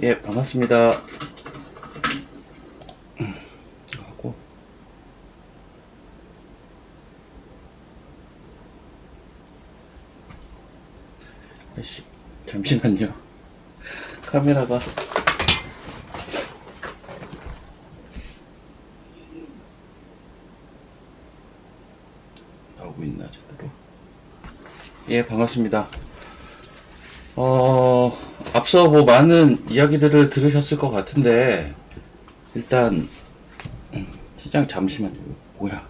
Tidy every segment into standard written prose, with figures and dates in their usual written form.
예, 반갑습니다. 하고, 아이씨, 잠시만요. 카메라가 나오고 있나, 제대로. 예, 반갑습니다. 앞서 뭐 많은 이야기들을 들으셨을 것 같은데, 일단, 시장 잠시만요. 뭐야.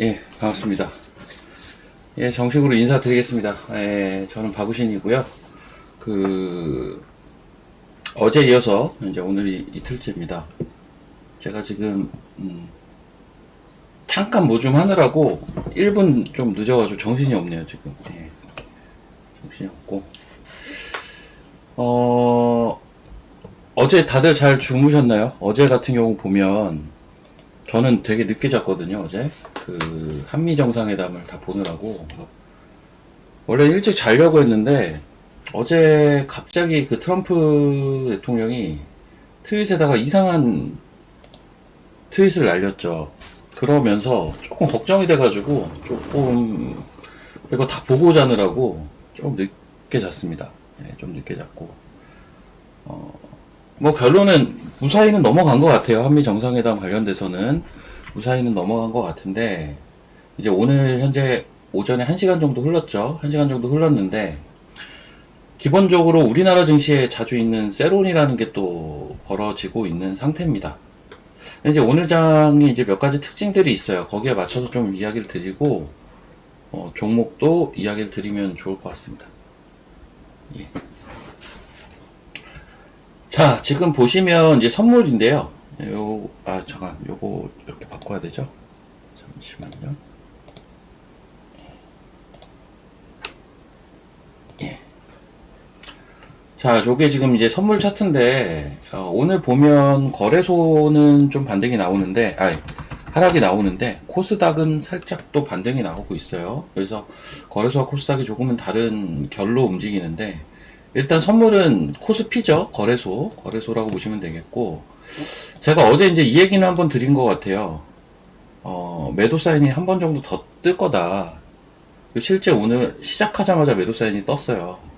예, 반갑습니다. 예, 정식으로 인사드리겠습니다. 예, 저는 박우신이고요. 어제 이어서 이제 오늘이 이틀째입니다. 제가 지금, 잠깐 뭐 좀 하느라고 1분 좀 늦어가지고 정신이 없네요, 지금. 예, 정신이 없고. 어제 다들 잘 주무셨나요? 어제 같은 경우 보면, 저는 되게 늦게 잤거든요, 어제. 한미 정상회담을 다 보느라고. 원래 일찍 자려고 했는데, 어제 갑자기 트럼프 대통령이 트윗에다가 이상한 트윗을 날렸죠. 그러면서 조금 걱정이 돼가지고, 이거 다 보고 자느라고 좀 늦게 잤습니다. 예, 좀 늦게 잤고. 뭐 결론은 무사히는 넘어간 것 같아요. 한미 정상회담 관련돼서는 무사히는 넘어간 것 같은데, 이제 오늘 현재 오전에 1시간 정도 흘렀죠. 1시간 정도 흘렀는데, 기본적으로 우리나라 증시에 자주 있는 세론이라는 게 또 벌어지고 있는 상태입니다. 이제 오늘 장이 이제 몇 가지 특징들이 있어요. 거기에 맞춰서 좀 이야기를 드리고, 종목도 이야기를 드리면 좋을 것 같습니다. 예. 자, 지금 보시면 이제 선물인데요. 잠깐, 요거 이렇게 바꿔야 되죠? 잠시만요. 예. 자, 요게 지금 이제 선물 차트인데, 오늘 보면 거래소는 좀 반등이 나오는데, 하락이 나오는데, 코스닥은 살짝 또 반등이 나오고 있어요. 그래서 거래소와 코스닥이 조금은 다른 결로 움직이는데, 일단 선물은 코스피죠. 거래소라고 보시면 되겠고, 제가 어제 이제 이 얘기는 한번 드린 것 같아요. 매도 사인이 한 번 정도 더 뜰 거다. 실제 오늘 시작하자마자 매도 사인이 떴어요.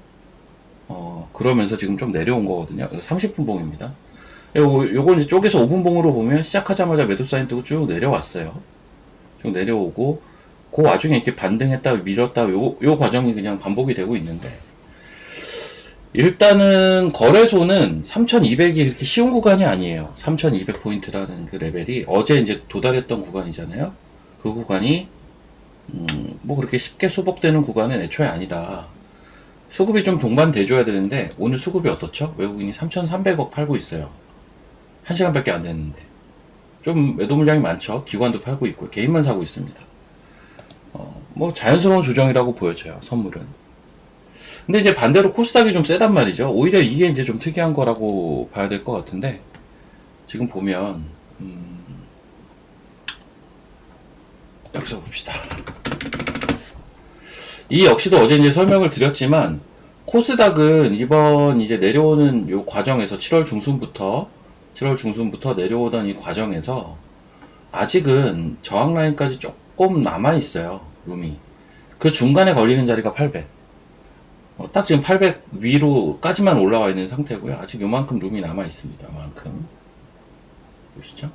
그러면서 지금 좀 내려온 거거든요. 30분 봉입니다. 요거 이제 쪼개서 5분 봉으로 보면 시작하자마자 매도 사인 뜨고 쭉 내려왔어요. 쭉 내려오고, 그 와중에 이렇게 반등했다, 밀었다, 요 과정이 그냥 반복이 되고 있는데, 일단은 거래소는 3200이 그렇게 쉬운 구간이 아니에요. 3200포인트라는 그 레벨이 어제 이제 도달했던 구간이잖아요. 그 구간이 뭐 그렇게 쉽게 수복되는 구간은 애초에 아니다. 수급이 좀 동반돼줘야 되는데 오늘 수급이 어떻죠? 외국인이 3300억 팔고 있어요. 1시간밖에 안 됐는데 좀 매도 물량이 많죠. 기관도 팔고 있고 개인만 사고 있습니다. 뭐 자연스러운 조정이라고 보여져요. 선물은. 근데 이제 반대로 코스닥이 좀 세단 말이죠. 오히려 이게 이제 좀 특이한 거라고 봐야 될 것 같은데, 지금 보면, 여기서 봅시다. 이 역시도 어제 이제 설명을 드렸지만, 코스닥은 이번 이제 내려오는 요 과정에서 7월 중순부터 내려오던 이 과정에서, 아직은 저항 라인까지 조금 남아있어요. 룸이. 그 중간에 걸리는 자리가 800. 딱 지금 800 위로까지만 올라와 있는 상태고요. 아직 요만큼 룸이 남아 있습니다. 요만큼. 보시죠?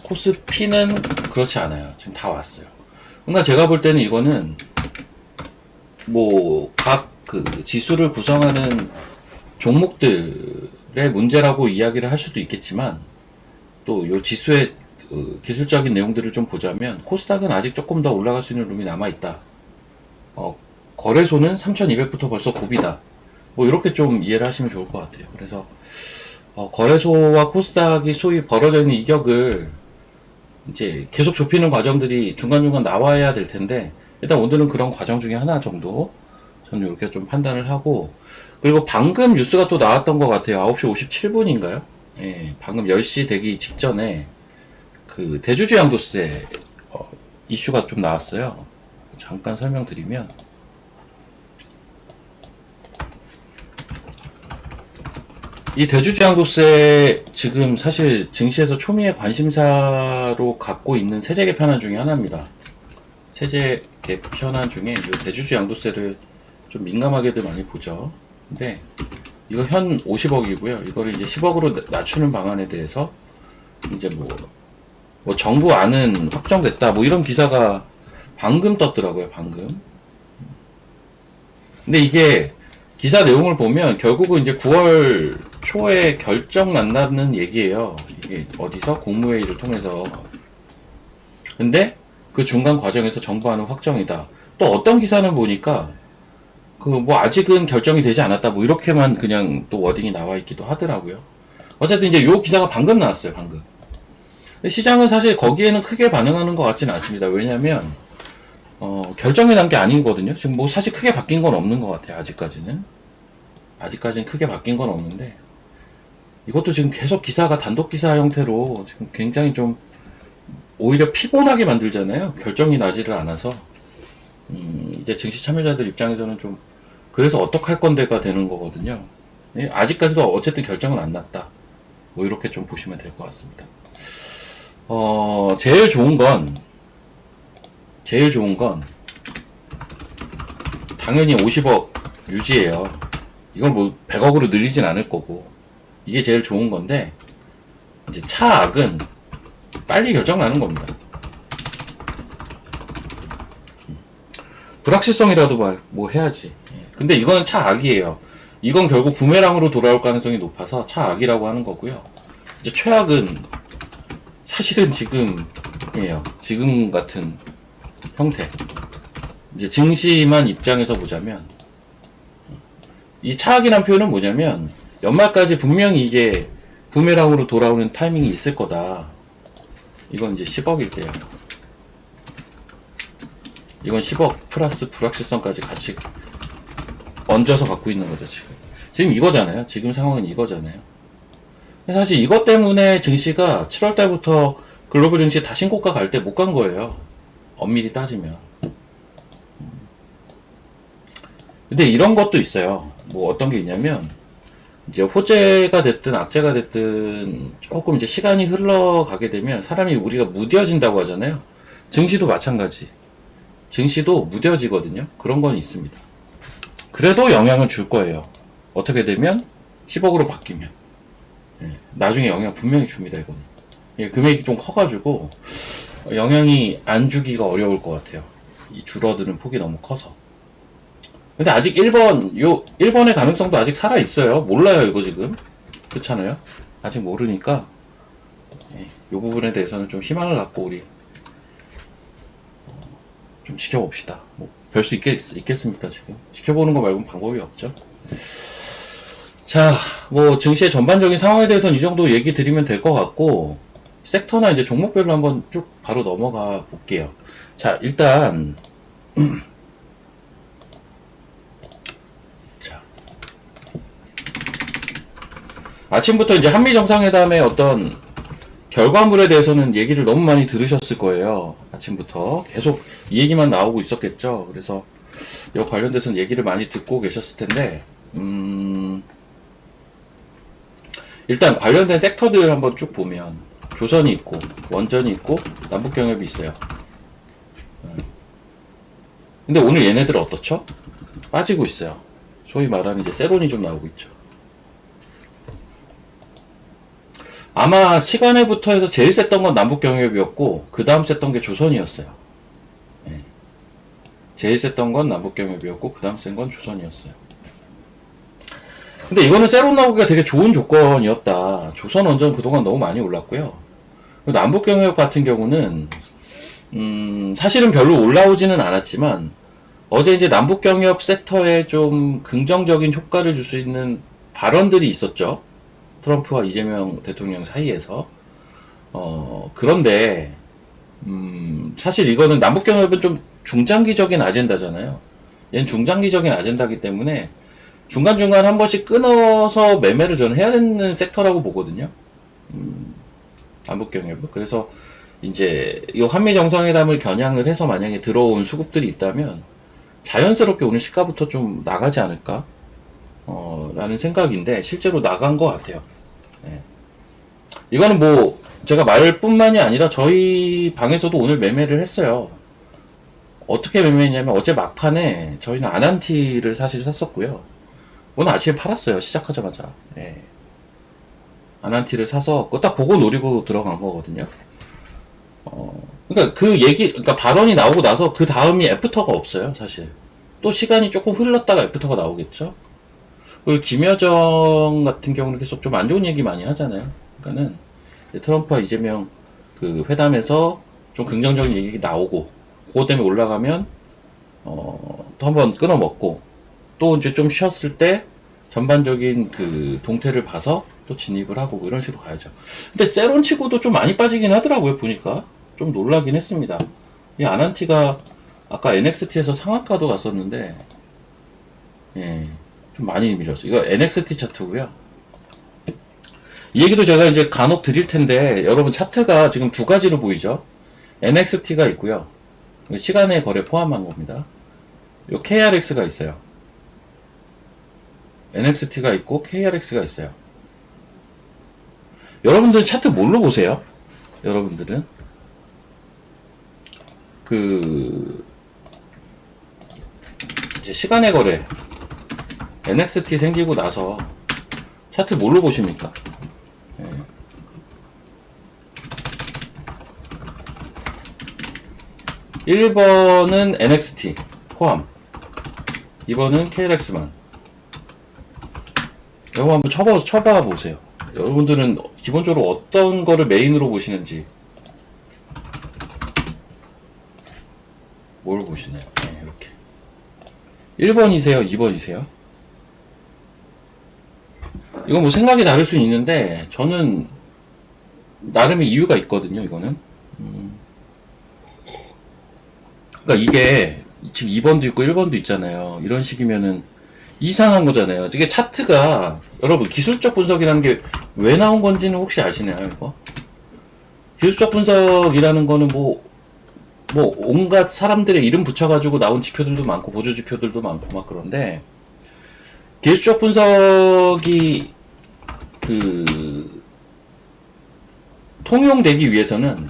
코스피는 그렇지 않아요. 지금 다 왔어요. 그러니까 제가 볼 때는 이거는 뭐 각 지수를 구성하는 종목들의 문제라고 이야기를 할 수도 있겠지만, 또 요 지수의 기술적인 내용들을 좀 보자면 코스닥은 아직 조금 더 올라갈 수 있는 룸이 남아 있다. 거래소는 3200부터 벌써 고비다. 뭐 이렇게 좀 이해를 하시면 좋을 것 같아요. 그래서 거래소와 코스닥이 소위 벌어져 있는 이격을 이제 계속 좁히는 과정들이 중간중간 나와야 될 텐데, 일단 오늘은 그런 과정 중에 하나 정도 저는 이렇게 좀 판단을 하고, 그리고 방금 뉴스가 또 나왔던 것 같아요. 9시 57분인가요? 예, 방금 10시 되기 직전에 그 대주주 양도세 이슈가 좀 나왔어요. 잠깐 설명드리면, 이 대주주 양도세 지금 사실 증시에서 초미의 관심사로 갖고 있는 세제 개편안 중에 하나입니다. 세제 개편안 중에 이 대주주 양도세를 좀 민감하게들 많이 보죠. 근데 이거 현 50억이고요. 이거를 이제 10억으로 낮추는 방안에 대해서 이제 뭐 정부 안은 확정됐다 뭐 이런 기사가 방금 떴더라고요. 방금. 근데 이게 기사 내용을 보면 결국은 이제 9월 초에 결정 난다는 얘기예요. 이게 어디서? 국무회의를 통해서. 근데 그 중간 과정에서 정부안은 확정이다. 또 어떤 기사는 보니까 그 뭐 아직은 결정이 되지 않았다 뭐 이렇게만 그냥 또 워딩이 나와 있기도 하더라고요. 어쨌든 이제 요 기사가 방금 나왔어요. 방금. 근데 시장은 사실 거기에는 크게 반응하는 것 같지는 않습니다. 왜냐면 결정이 난 게 아니거든요. 지금 뭐 사실 크게 바뀐 건 없는 것 같아요. 아직까지는 크게 바뀐 건 없는데, 이것도 지금 계속 기사가 단독 기사 형태로 지금 굉장히 좀 오히려 피곤하게 만들잖아요. 결정이 나지를 않아서. 이제 증시 참여자들 입장에서는 좀 그래서 어떡할 건데가 되는 거거든요. 예, 아직까지도 어쨌든 결정은 안 났다. 뭐 이렇게 좀 보시면 될 것 같습니다. 제일 좋은 건 당연히 50억 유지예요. 이걸 뭐 100억으로 늘리진 않을 거고, 이게 제일 좋은 건데, 이제 차악은 빨리 결정 나는 겁니다. 불확실성이라도 뭐 해야지. 근데 이거는 차악이에요. 이건 결국 부메랑으로 돌아올 가능성이 높아서 차악이라고 하는 거고요. 이제 최악은 사실은 지금이에요. 지금 같은 형태. 이제 증시만 입장에서 보자면, 이 차악이란 표현은 뭐냐면, 연말까지 분명히 이게 부메랑으로 돌아오는 타이밍이 있을 거다. 이건 이제 10억일 때야. 이건 10억 플러스 불확실성까지 같이 얹어서 갖고 있는 거죠, 지금. 지금 이거잖아요. 지금 상황은 이거잖아요. 사실 이것 때문에 증시가 7월 달부터 글로벌 증시 다 신고가 갈 때 못 간 거예요. 엄밀히 따지면. 근데 이런 것도 있어요. 뭐 어떤 게 있냐면, 이제 호재가 됐든 악재가 됐든 조금 이제 시간이 흘러가게 되면 사람이 우리가 무뎌진다고 하잖아요. 증시도 마찬가지. 증시도 무뎌지거든요. 그런 건 있습니다. 그래도 영향을 줄 거예요. 어떻게 되면 10억으로 바뀌면. 예, 나중에 영향 분명히 줍니다. 이거는. 예, 금액이 좀 커가지고 영향이 안 주기가 어려울 것 같아요. 이 줄어드는 폭이 너무 커서. 근데 아직 1번의 가능성도 아직 살아있어요. 몰라요, 이거 지금. 그렇잖아요? 아직 모르니까, 이 부분에 대해서는 좀 희망을 갖고 우리, 좀 지켜봅시다. 뭐, 별 수 있겠습니까, 지금? 지켜보는 거 말고는 방법이 없죠. 자, 뭐, 증시의 전반적인 상황에 대해서는 이 정도 얘기 드리면 될 것 같고, 섹터나 이제 종목별로 한번 쭉 바로 넘어가 볼게요. 자, 일단, 아침부터 이제 한미 정상회담의 어떤 결과물에 대해서는 얘기를 너무 많이 들으셨을 거예요. 아침부터 계속 이 얘기만 나오고 있었겠죠. 그래서 이 관련돼서는 얘기를 많이 듣고 계셨을 텐데, 일단 관련된 섹터들 한번 쭉 보면 조선이 있고 원전이 있고 남북경협이 있어요. 근데 오늘 얘네들 어떻죠? 빠지고 있어요. 소위 말하는 이제 세론이 좀 나오고 있죠. 아마 시간에부터 해서 제일 셌던 건 남북경협이었고 그 다음 셌던 게 조선이었어요. 네. 제일 셌던 건 남북경협이었고 그 다음 센 건 조선이었어요. 근데 이거는 세론 나오기가 되게 좋은 조건이었다. 조선 원전 그동안 너무 많이 올랐고요. 남북경협 같은 경우는 사실은 별로 올라오지는 않았지만 어제 이제 남북경협 섹터에 좀 긍정적인 효과를 줄 수 있는 발언들이 있었죠. 트럼프와 이재명 대통령 사이에서. 그런데, 사실 이거는 남북경협은 좀 중장기적인 아젠다잖아요. 얘는 중장기적인 아젠다이기 때문에 중간중간 한 번씩 끊어서 매매를 저는 해야 되는 섹터라고 보거든요. 남북경협은. 그래서 이제 이 한미 정상회담을 겨냥을 해서 만약에 들어온 수급들이 있다면 자연스럽게 오늘 시가부터 좀 나가지 않을까? 라는 생각인데 실제로 나간 것 같아요. 예. 이거는 뭐 제가 말뿐만이 아니라 저희 방에서도 오늘 매매를 했어요. 어떻게 매매했냐면 어제 막판에 저희는 아난티를 사실 샀었고요. 오늘 아침에 팔았어요. 시작하자마자. 예. 아난티를 사서 그거 딱 보고 노리고 들어간 거거든요. 그러니까 그러니까 발언이 나오고 나서 그 다음이 애프터가 없어요, 사실. 또 시간이 조금 흘렀다가 애프터가 나오겠죠. 그리고 김여정 같은 경우는 계속 좀 안 좋은 얘기 많이 하잖아요. 그러니까는 트럼프와 이재명 그 회담에서 좀 긍정적인 얘기 나오고 그것 때문에 올라가면 또 한번 끊어먹고 또 이제 좀 쉬었을 때 전반적인 그 동태를 봐서 또 진입을 하고 뭐 이런 식으로 가야죠. 근데 세론 치고도 좀 많이 빠지긴 하더라고요. 보니까 좀 놀라긴 했습니다. 이 아난티가 아까 NXT에서 상한가도 갔었는데 예, 좀 많이 밀렸어요. 이거 NXT 차트고요. 이 얘기도 제가 이제 간혹 드릴 텐데 여러분 차트가 지금 두 가지로 보이죠. NXT가 있고요. 시간의 거래 포함한 겁니다. 요 KRX가 있어요. NXT가 있고 KRX가 있어요. 여러분들은 차트 뭘로 보세요? 여러분들은 그 이제 시간의 거래 NXT 생기고 나서 차트 뭘로 보십니까? 예. 1번은 NXT 포함, 2번은 KRX만. 이거 한번 쳐봐 보세요. 여러분들은 기본적으로 어떤 거를 메인으로 보시는지. 뭘 보시나요? 네, 이렇게. 1번이세요? 2번이세요? 이건 뭐 생각이 다를 수는 있는데, 저는 나름의 이유가 있거든요, 이거는. 그러니까 이게 지금 2번도 있고 1번도 있잖아요. 이런 식이면은 이상한 거잖아요. 이게 차트가 여러분 기술적 분석이라는 게 왜 나온 건지는 혹시 아시나요, 이거? 기술적 분석이라는 거는 뭐 온갖 사람들의 이름 붙여가지고 나온 지표들도 많고 보조 지표들도 많고 막 그런데 기술적 분석이 그 통용되기 위해서는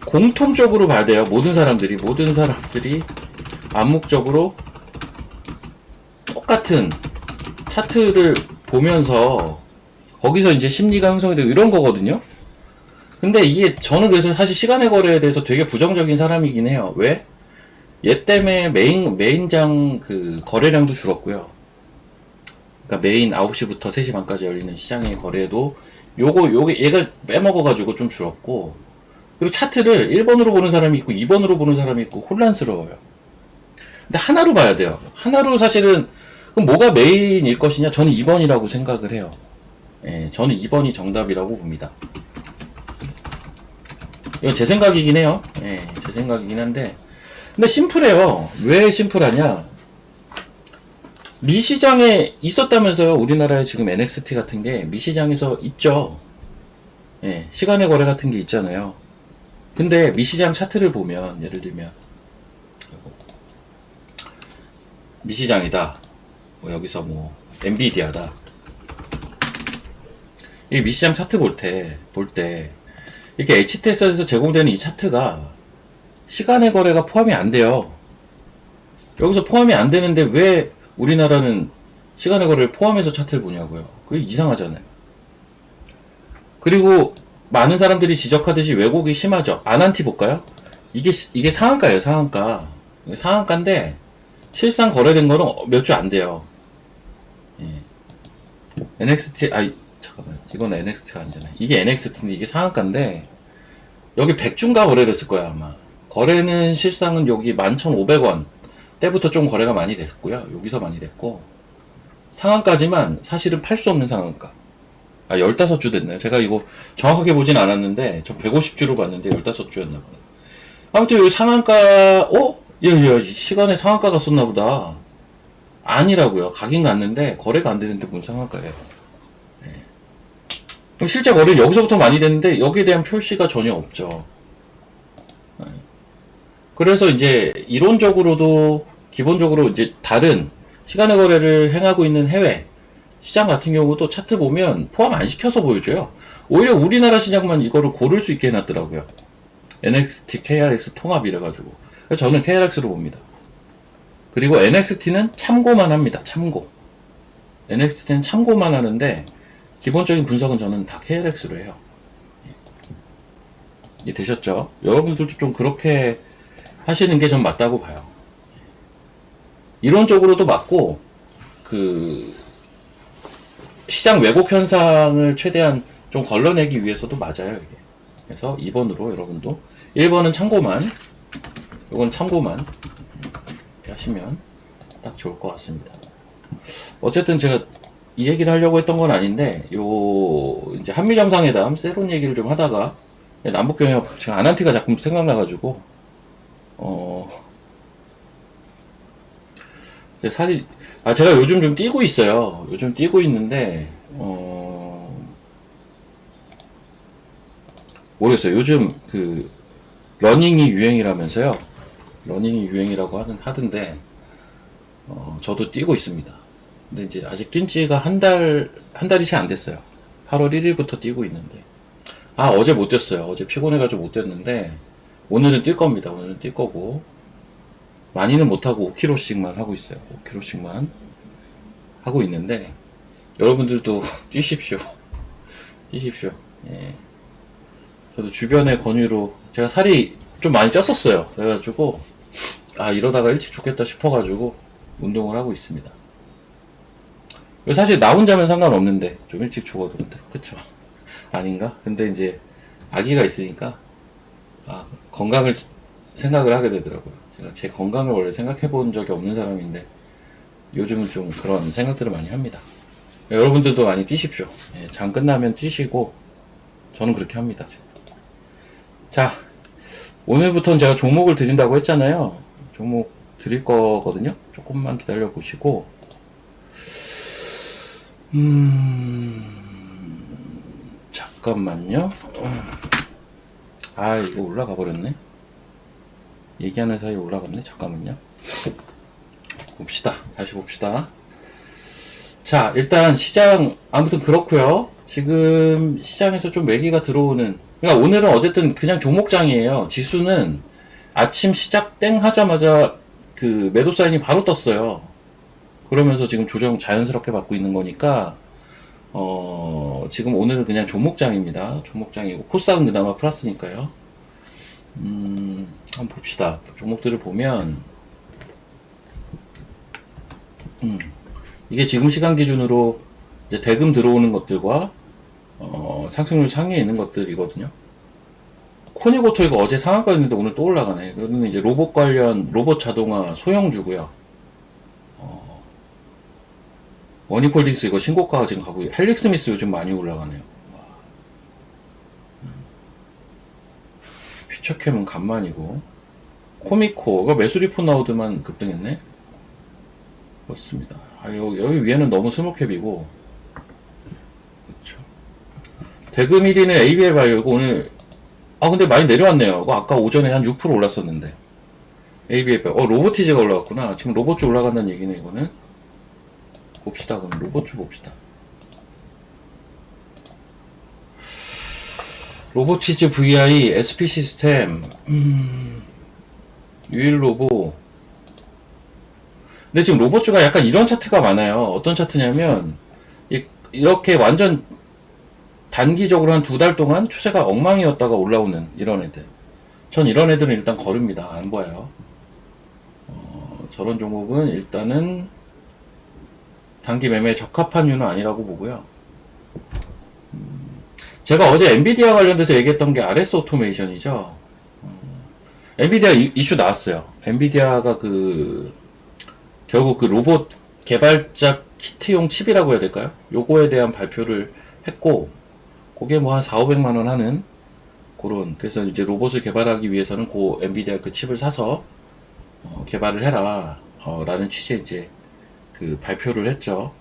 공통적으로 봐야 돼요. 모든 사람들이 암묵적으로 똑같은 차트를 보면서 거기서 이제 심리가 형성이 되고 이런 거거든요. 근데 이게 저는 그래서 사실 시간의 거래에 대해서 되게 부정적인 사람이긴 해요. 왜? 얘 때문에 메인장 그 거래량도 줄었고요. 그러니까 메인 9시부터 3시 반까지 열리는 시장의 거래도 요게 얘가 빼먹어가지고 좀 줄었고, 그리고 차트를 1번으로 보는 사람이 있고 2번으로 보는 사람이 있고 혼란스러워요. 근데 하나로 봐야 돼요. 하나로 사실은 그럼 뭐가 메인일 것이냐? 저는 2번이라고 생각을 해요. 예, 저는 2번이 정답이라고 봅니다. 이건 제 생각이긴 해요. 예, 제 생각이긴 한데 근데 심플해요. 왜 심플하냐? 미시장에 있었다면서요. 우리나라에 지금 NXT 같은 게 미시장에서 있죠. 예, 시간의 거래 같은 게 있잖아요. 근데 미시장 차트를 보면 예를 들면 미시장이다. 뭐 여기서 뭐 엔비디아다. 이 미시장 차트 볼 때 이렇게 HTS에서 제공되는 이 차트가 시간의 거래가 포함이 안 돼요. 여기서 포함이 안 되는데 왜 우리나라는 시간의 거래를 포함해서 차트를 보냐고요. 그게 이상하잖아요. 그리고 많은 사람들이 지적하듯이 왜곡이 심하죠. 아난티 볼까요? 이게 상한가예요, 상한가. 상한가인데 실상 거래된 거는 몇 주 안 돼요. 예. NXT, 잠깐만. 이건 NXT가 아니잖아요. 이게 NXT인데 이게 상한가인데 여기 100주인가 거래됐을 거야, 아마. 거래는 실상은 여기 11,500원 때부터 좀 거래가 많이 됐고요. 여기서 많이 됐고 상한가지만 사실은 팔 수 없는 상한가. 15주 됐네요. 제가 이거 정확하게 보진 않았는데 저 150주로 봤는데 15주였나 보네. 아무튼 여기 상한가 야, 시간에 상한가가 썼나 보다. 아니라고요. 가긴 갔는데 거래가 안 되는데 뭔 상한가예요. 네. 실제 거래는 여기서부터 많이 됐는데 여기에 대한 표시가 전혀 없죠. 그래서 이제 이론적으로도 기본적으로 이제 다른 시간의 거래를 행하고 있는 해외 시장 같은 경우도 차트 보면 포함 안 시켜서 보여줘요. 오히려 우리나라 시장만 이거를 고를 수 있게 해놨더라고요. NXT, KRX 통합 이래가지고. 그래서 저는 KRX로 봅니다. 그리고 NXT는 참고만 합니다. 참고. NXT는 참고만 하는데 기본적인 분석은 저는 다 KRX로 해요. 예, 되셨죠? 여러분들도 좀 그렇게 하시는 게 좀 맞다고 봐요. 이론적으로도 맞고 그 시장 왜곡 현상을 최대한 좀 걸러내기 위해서도 맞아요. 이게. 그래서 2번으로 여러분도 1번은 참고만, 이건 참고만 이렇게 하시면 딱 좋을 것 같습니다. 어쨌든 제가 이 얘기를 하려고 했던 건 아닌데 요 이제 한미 정상회담 세론 얘기를 좀 하다가 남북경협 제가 아난티가 자꾸 생각나가지고 살이 제가 요즘 좀 뛰고 있어요. 요즘 뛰고 있는데 모르겠어요. 요즘 그 러닝이 유행이라면서요. 러닝이 유행이라고 하던데 저도 뛰고 있습니다. 근데 이제 아직 뛴 지가 한 달이 채 안 됐어요. 8월 1일부터 뛰고 있는데 어제 못 뛰었어요. 어제 피곤해가지고 못 뛰었는데 오늘은 뛸 겁니다. 오늘은 뛸 거고 많이는 못하고 5km씩만 하고 있어요. 5km씩만 하고 있는데 여러분들도 뛰십시오. 뛰십시오. 예. 저도 주변의 권유로 제가 살이 좀 많이 쪘었어요. 그래가지고 이러다가 일찍 죽겠다 싶어가지고 운동을 하고 있습니다. 사실 나 혼자면 상관없는데 좀 일찍 죽어도 근데 그쵸? 아닌가? 근데 이제 아기가 있으니까 건강을 생각을 하게 되더라고요. 제가 제 건강을 원래 생각해 본 적이 없는 사람인데 요즘은 좀 그런 생각들을 많이 합니다. 여러분들도 많이 뛰십시오. 예, 장 끝나면 뛰시고 저는 그렇게 합니다. 자, 오늘부터는 제가 종목을 드린다고 했잖아요. 종목 드릴 거거든요. 조금만 기다려 보시고 잠깐만요. 이거 올라가 버렸네. 얘기하는 사이에 올라갔네. 잠깐만요. 봅시다. 다시 봅시다. 자, 일단 시장 아무튼 그렇고요. 지금 시장에서 좀 매기가 들어오는. 그러니까 오늘은 어쨌든 그냥 종목장이에요. 지수는 아침 시작 땡 하자마자 그 매도 사인이 바로 떴어요. 그러면서 지금 조정 자연스럽게 받고 있는 거니까 지금 오늘은 그냥 종목장입니다. 종목장이고 코스닥은 그나마 플러스니까요. 한번 봅시다. 종목들을 보면 이게 지금 시간 기준으로 이제 대금 들어오는 것들과 상승률 상위에 있는 것들이거든요. 코니고토 이거 어제 상한가였는데 오늘 또 올라가네. 그러면 이제 로봇 관련 로봇 자동화 소형주고요. 원익홀딩스 이거 신고가가 지금 가고 헬릭스미스 요즘 많이 올라가네요. 퓨처캠은 간만이고 코미코가 매수 리포 나오드만 급등했네. 그렇습니다. 여기 위에는 너무 스몰캡이고 그렇죠. 대금 1위는 ABL 바이오 이거 오늘 근데 많이 내려왔네요. 이거 아까 오전에 한 6% 올랐었는데 ABL 바이오 로보티즈가 올라갔구나. 지금 로봇주 올라간다는 얘기네. 이거는 봅시다. 그럼 로봇주 봅시다. 로보티즈 VI, SP 시스템, 유일로보. 근데 지금 로봇주가 약간 이런 차트가 많아요. 어떤 차트냐면 이렇게 완전 단기적으로 한 2달 동안 추세가 엉망이었다가 올라오는 이런 애들. 전 이런 애들은 일단 거릅니다. 안 보여요. 저런 종목은 일단은 단기 매매에 적합한 유는 아니라고 보고요. 제가 어제 엔비디아 관련돼서 얘기했던 게 RS 오토메이션이죠. 엔비디아 이슈 나왔어요. 엔비디아가 결국 그 로봇 개발자 키트용 칩이라고 해야 될까요? 요거에 대한 발표를 했고, 그게 뭐 한 4,500만원 하는 그래서 이제 로봇을 개발하기 위해서는 엔비디아 그 칩을 사서 개발을 해라 라는 취지의 이제 그 발표를 했죠.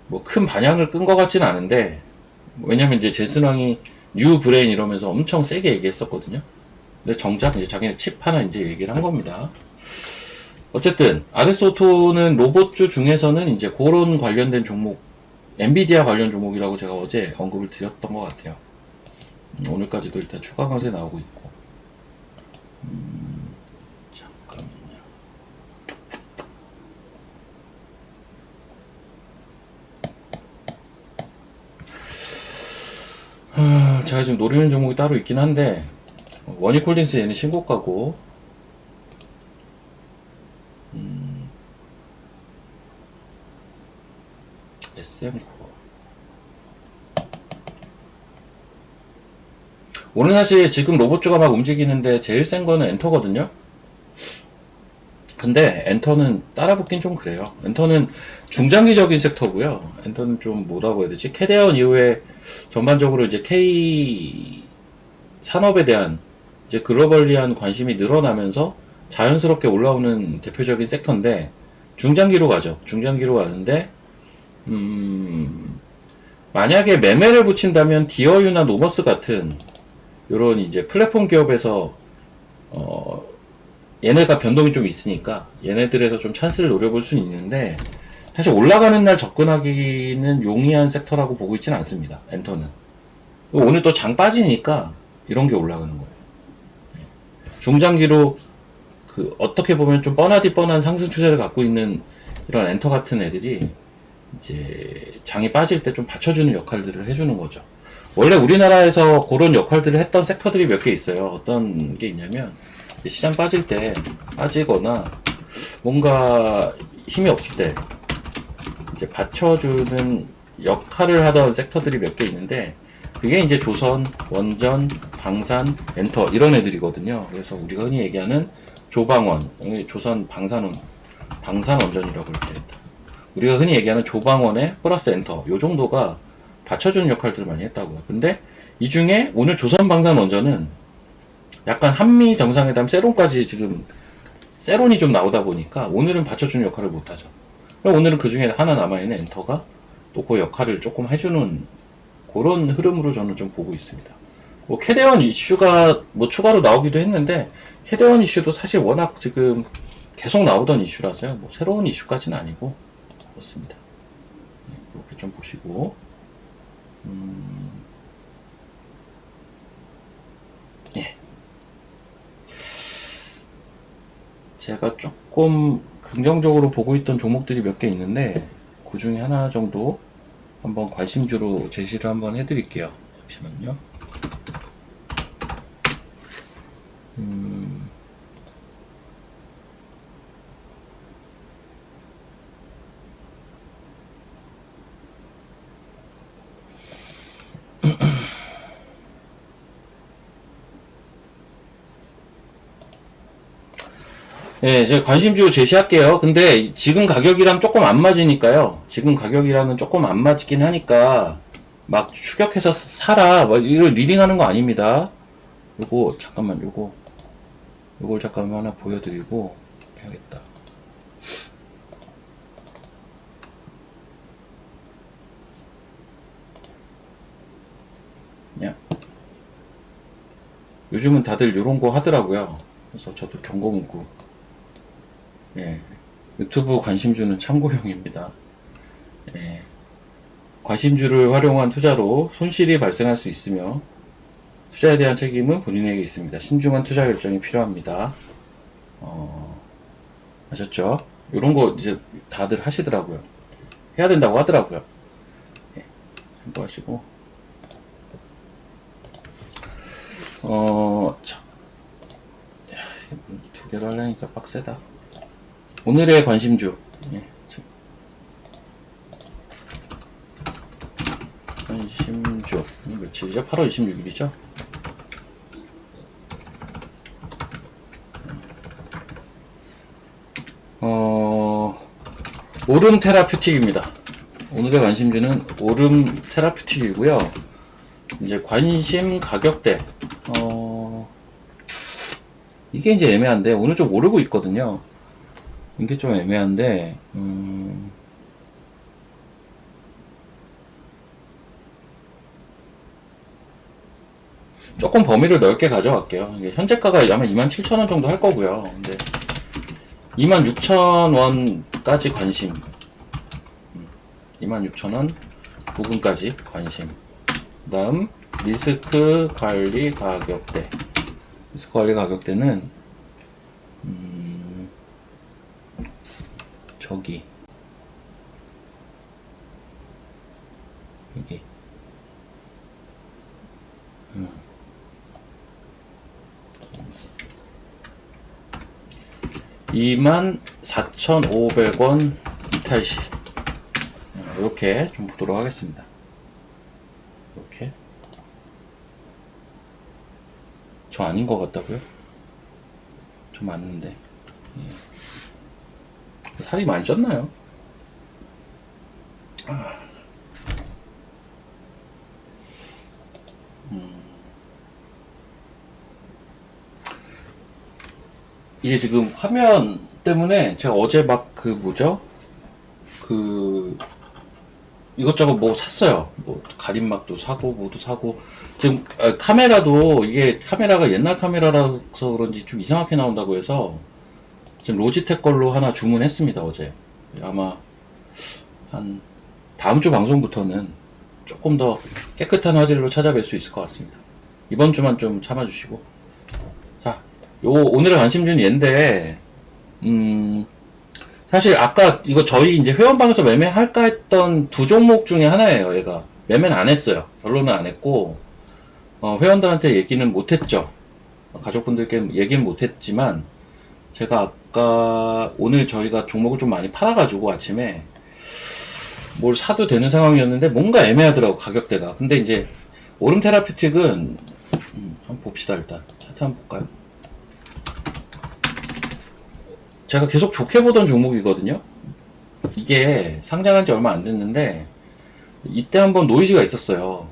뭐 큰 반향을 끈 것 같지는 않은데 왜냐면 이제 제슨왕이 뉴 브레인 이러면서 엄청 세게 얘기했었거든요. 근데 정작 이제 자기네 칩 하나 이제 얘기를 한 겁니다. 어쨌든 RS오토는 로봇주 중에서는 이제 그런 관련된 종목, 엔비디아 관련 종목이라고 제가 어제 언급을 드렸던 것 같아요. 오늘까지도 일단 추가 강세 나오고 있고. 잠깐만요. 제가 지금 노리는 종목이 따로 있긴 한데, 원익홀딩스 얘는 신고가고, SM코어. 오늘 사실 지금 로봇주가 막 움직이는데 제일 센 거는 엔터거든요. 근데 엔터는 따라붙긴 좀 그래요. 엔터는 중장기적인 섹터고요. 엔터는 좀 뭐라고 해야 되지? 캐대언 이후에 전반적으로 이제 K 산업에 대한 이제 글로벌리한 관심이 늘어나면서 자연스럽게 올라오는 대표적인 섹터인데 중장기로 가죠. 중장기로 가는데 만약에 매매를 붙인다면 디어유나 노머스 같은 요런 이제 플랫폼 기업에서 얘네가 변동이 좀 있으니까 얘네들에서 좀 찬스를 노려볼 수는 있는데 사실 올라가는 날 접근하기는 용이한 섹터라고 보고 있지는 않습니다. 엔터는. 오늘 또 장 빠지니까 이런 게 올라가는 거예요. 중장기로 그 어떻게 보면 좀 뻔하디 뻔한 상승 추세를 갖고 있는 이런 엔터 같은 애들이 이제 장이 빠질 때 좀 받쳐주는 역할들을 해주는 거죠. 원래 우리나라에서 그런 역할들을 했던 섹터들이 몇 개 있어요. 어떤 게 있냐면 시장 빠질 때 빠지거나 뭔가 힘이 없을 때 이제 받쳐주는 역할을 하던 섹터들이 몇 개 있는데 그게 이제 조선, 원전, 방산, 엔터 이런 애들이거든요. 그래서 우리가 흔히 얘기하는 조방원, 조선 방산원전이라고 이렇게 했다. 우리가 흔히 얘기하는 조방원의 플러스 엔터 요 정도가 받쳐주는 역할들을 많이 했다고요. 근데 이 중에 오늘 조선 방산원전은 약간 한미 정상회담 세론까지 지금 세론이 좀 나오다 보니까 오늘은 받쳐주는 역할을 못하죠. 오늘은 그 중에 하나 남아있는 엔터가 또 그 역할을 조금 해주는 그런 흐름으로 저는 좀 보고 있습니다. 뭐 캐대원 이슈가 뭐 추가로 나오기도 했는데 캐대원 이슈도 사실 워낙 지금 계속 나오던 이슈라서요. 뭐 새로운 이슈까지는 아니고 그렇습니다. 이렇게 좀 보시고 예. 제가 조금 긍정적으로 보고 있던 종목들이 몇 개 있는데 그 중에 하나 정도 한번 관심주로 제시를 한번 해드릴게요. 잠시만요. 예, 제가 관심주 제시할게요. 근데 지금 가격이랑 조금 안 맞으니까요. 지금 가격이랑은 조금 안 맞긴 하니까 막 추격해서 사라. 뭐 이걸 리딩하는 거 아닙니다. 요거 잠깐만 요걸 잠깐만 하나 보여드리고 해야겠다. 그냥 요즘은 다들 요런 거 하더라고요. 그래서 저도 경고 문구. 예, 유튜브 관심주는 참고용입니다. 예, 관심주를 활용한 투자로 손실이 발생할 수 있으며 투자에 대한 책임은 본인에게 있습니다. 신중한 투자 결정이 필요합니다. 아셨죠? 이런 거 이제 다들 하시더라고요. 해야 된다고 하더라고요. 예, 참고하시고 자, 두 개로 하려니까 빡세다. 오늘의 관심주. 예, 관심주. 며칠이죠? 8월 26일이죠? 오름 테라퓨틱입니다. 오늘의 관심주는 오름 테라퓨틱이고요. 이제 관심 가격대. 이게 이제 애매한데, 오늘 좀 오르고 있거든요. 이게 좀 애매한데, 조금 범위를 넓게 가져갈게요. 이게 현재가가 아마 27,000원 정도 할 거고요. 근데 26,000원까지 관심. 26,000원 부근까지 관심. 그 다음 리스크 관리 가격대. 리스크 관리 가격대는 저기 여기 24,500원 이탈시. 이렇게 좀 보도록 하겠습니다. 이렇게. 저 아닌 것 같다고요? 좀 맞는데. 예. 살이 많이 쪘나요? 이게 지금 화면 때문에 제가 어제 막 그 뭐죠? 그 이것저것 뭐 샀어요. 뭐 가림막도 사고 뭐도 사고. 지금 카메라도 이게 카메라가 옛날 카메라라서 그런지 좀 이상하게 나온다고 해서 지금 로지텍 걸로 하나 주문했습니다. 어제. 아마 한 다음 주 방송부터는 조금 더 깨끗한 화질로 찾아뵐 수 있을 것 같습니다. 이번 주만 좀 참아주시고. 자, 요 오늘의 관심주는 얘인데 사실 아까 이거 저희 이제 회원방에서 매매할까 했던 두 종목 중에 하나예요. 얘가 매매는 안 했어요. 결론은 안 했고 회원들한테 얘기는 못 했죠. 가족분들께 얘기는 못 했지만 제가 아까 오늘 저희가 종목을 좀 많이 팔아가지고 아침에 뭘 사도 되는 상황이었는데 뭔가 애매하더라고 가격대가. 근데 이제 오름 테라퓨틱은 한번 봅시다. 일단 차트 한번 볼까요? 제가 계속 좋게 보던 종목이거든요. 이게 상장한 지 얼마 안 됐는데 이때 한번 노이즈가 있었어요.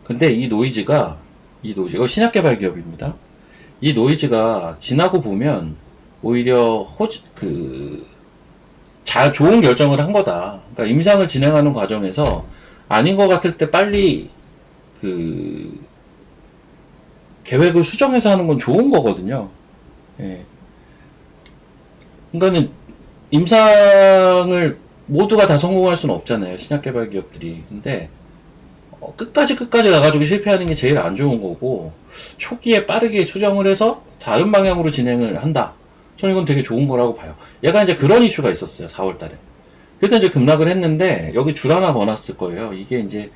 근데 이 노이즈가 이거 신약개발 기업입니다. 이 노이즈가 지나고 보면 오히려 좋은 결정을 한 거다. 그러니까 임상을 진행하는 과정에서 아닌 것 같을 때 빨리 계획을 수정해서 하는 건 좋은 거거든요. 예. 그러니까는 임상을 모두가 다 성공할 수는 없잖아요. 신약개발 기업들이. 근데 끝까지 가가지고 실패하는 게 제일 안 좋은 거고 초기에 빠르게 수정을 해서 다른 방향으로 진행을 한다. 저는 이건 되게 좋은 거라고 봐요. 얘가 이제 그런 이슈가 있었어요. 4월 달에. 그래서 이제 급락을 했는데 여기 줄 하나 더 놨을 거예요. 이게 이제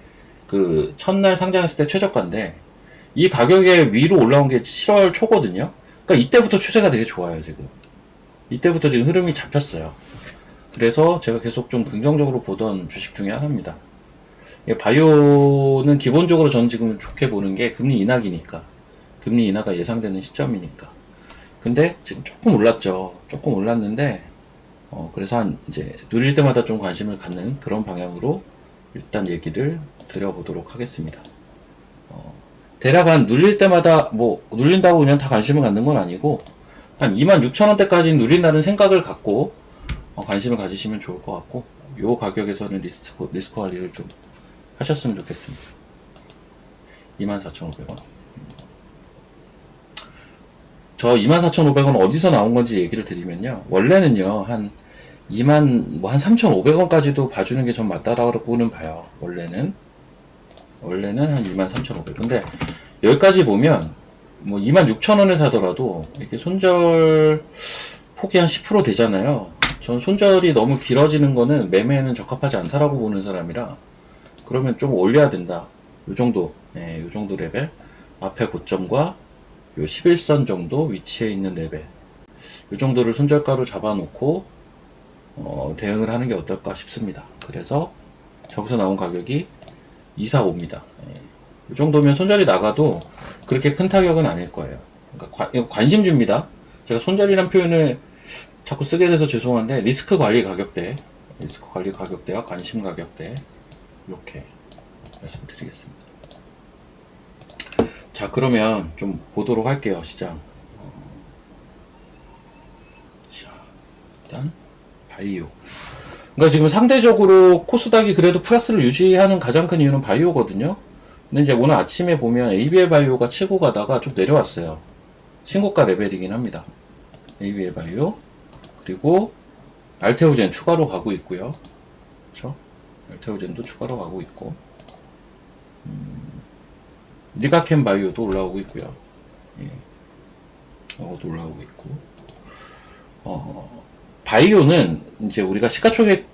그 첫날 상장했을 때 최저가인데 이 가격에 위로 올라온 게 7월 초거든요. 그러니까 이때부터 추세가 되게 좋아요. 이때부터 지금 흐름이 잡혔어요. 그래서 제가 계속 좀 긍정적으로 보던 주식 중에 하나입니다. 바이오는 기본적으로 저는 지금 좋게 보는 게 금리 인하기니까. 금리 인하가 예상되는 시점이니까. 근데 지금 조금 올랐죠. 조금 올랐는데, 그래서 이제 누릴 때마다 좀 관심을 갖는 그런 방향으로 일단 얘기를 드려보도록 하겠습니다. 대략 한 눌릴 때마다 눌린다고 그냥 다 관심을 갖는 건 아니고, 한 26,000원대까지 누린다는 생각을 갖고 관심을 가지시면 좋을 것 같고, 요 가격에서는 리스크 관리를 좀 하셨으면 좋겠습니다. 24,500원. 저 24,500원 어디서 나온 건지 얘기를 드리면요. 원래는요, 한 3,500원까지도 봐주는 게 전 맞다라고는 봐요. 원래는 한 23,500원. 근데 여기까지 보면 26,000원에 사더라도 이렇게 손절 폭이 한 10% 되잖아요. 전 손절이 너무 길어지는 거는 매매에는 적합하지 않다라고 보는 사람이라 그러면 좀 올려야 된다. 요 정도 레벨. 앞에 고점과 요 11선 정도 위치에 있는 레벨. 요 정도를 손절가로 잡아놓고 대응을 하는 게 어떨까 싶습니다. 그래서 저기서 나온 가격이 245입니다. 이 정도면 손절이 나가도 그렇게 큰 타격은 아닐 거예요. 그러니까 관심주입니다. 제가 손절이란 표현을 자꾸 쓰게 돼서 죄송한데 리스크 관리 가격대와 관심 가격대 이렇게 말씀드리겠습니다. 자, 그러면 좀 보도록 할게요. 시장. 자, 일단 바이오. 그러니까 지금 상대적으로 코스닥이 그래도 플러스를 유지하는 가장 큰 이유는 바이오거든요. 근데 이제 오늘 아침에 보면 ABL 바이오가 치고 가다가 좀 내려왔어요. 신고가 레벨이긴 합니다. ABL 바이오. 그리고 알테오젠 추가로 가고 있고요. 그렇죠? 알테오젠도 추가로 가고 있고. 리가켄 바이오도 올라오고 있고요. 예. 이것도 올라오고 있고. 바이오는 이제 우리가 시가총액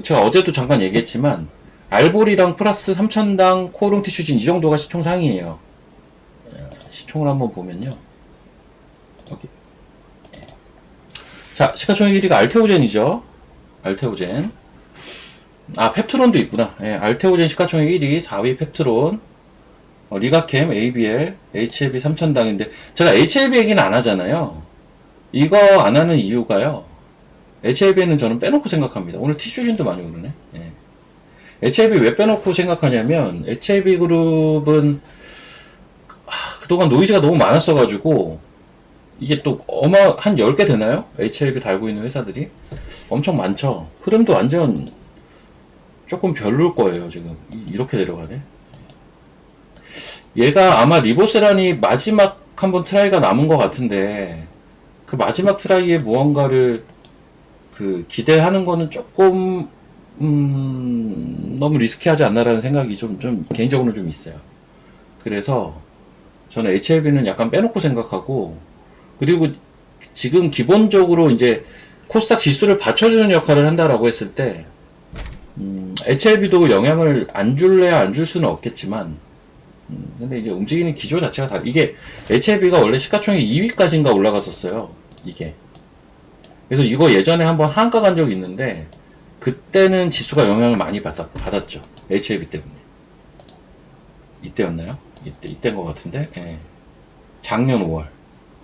제가 어제도 잠깐 얘기했지만 알볼이랑 플러스 3,000당 코오롱 티슈진 이 정도가 시총 상이에요. 시총을 한번 보면요. 여기. 자, 시가총액 1위가 알테오젠이죠. 알테오젠. 아, 펩트론도 있구나. 예, 알테오젠 시가총액 1위, 4위 펩트론, 리가캠, ABL, HLB 3,000당인데 제가 HLB 얘기는 안 하잖아요. 이거 안 하는 이유가요. HLB는 저는 빼놓고 생각합니다. 오늘 티슈진도 많이 오르네. 예. HLB 왜 빼놓고 생각하냐면 HLB 그룹은 그동안 노이즈가 너무 많았어가지고 이게 또 한 10개 되나요? HLB 달고 있는 회사들이 엄청 많죠. 흐름도 완전 조금 별로일 거예요. 지금 이렇게 내려가네. 얘가 아마 리보세란이 마지막 한번 트라이가 남은 것 같은데 그 마지막 트라이에 무언가를 기대하는 거는 조금 너무 리스키하지 않나라는 생각이 좀 개인적으로 좀 있어요. 그래서 저는 HLB는 약간 빼놓고 생각하고, 그리고 지금 기본적으로 이제 코스닥 지수를 받쳐주는 역할을 한다라고 했을 때 HLB도 영향을 안 줄래야 안 줄 수는 없겠지만, 근데 이제 움직이는 기조 자체가 이게 HLB가 원래 시가총액 2위까지인가 올라갔었어요. 이게. 그래서 이거 예전에 한번 한가 간 적이 있는데 그때는 지수가 영향을 많이 받았죠. HLB 때문에. 이때였나요? 이때인 것 같은데. 예. 작년 5월.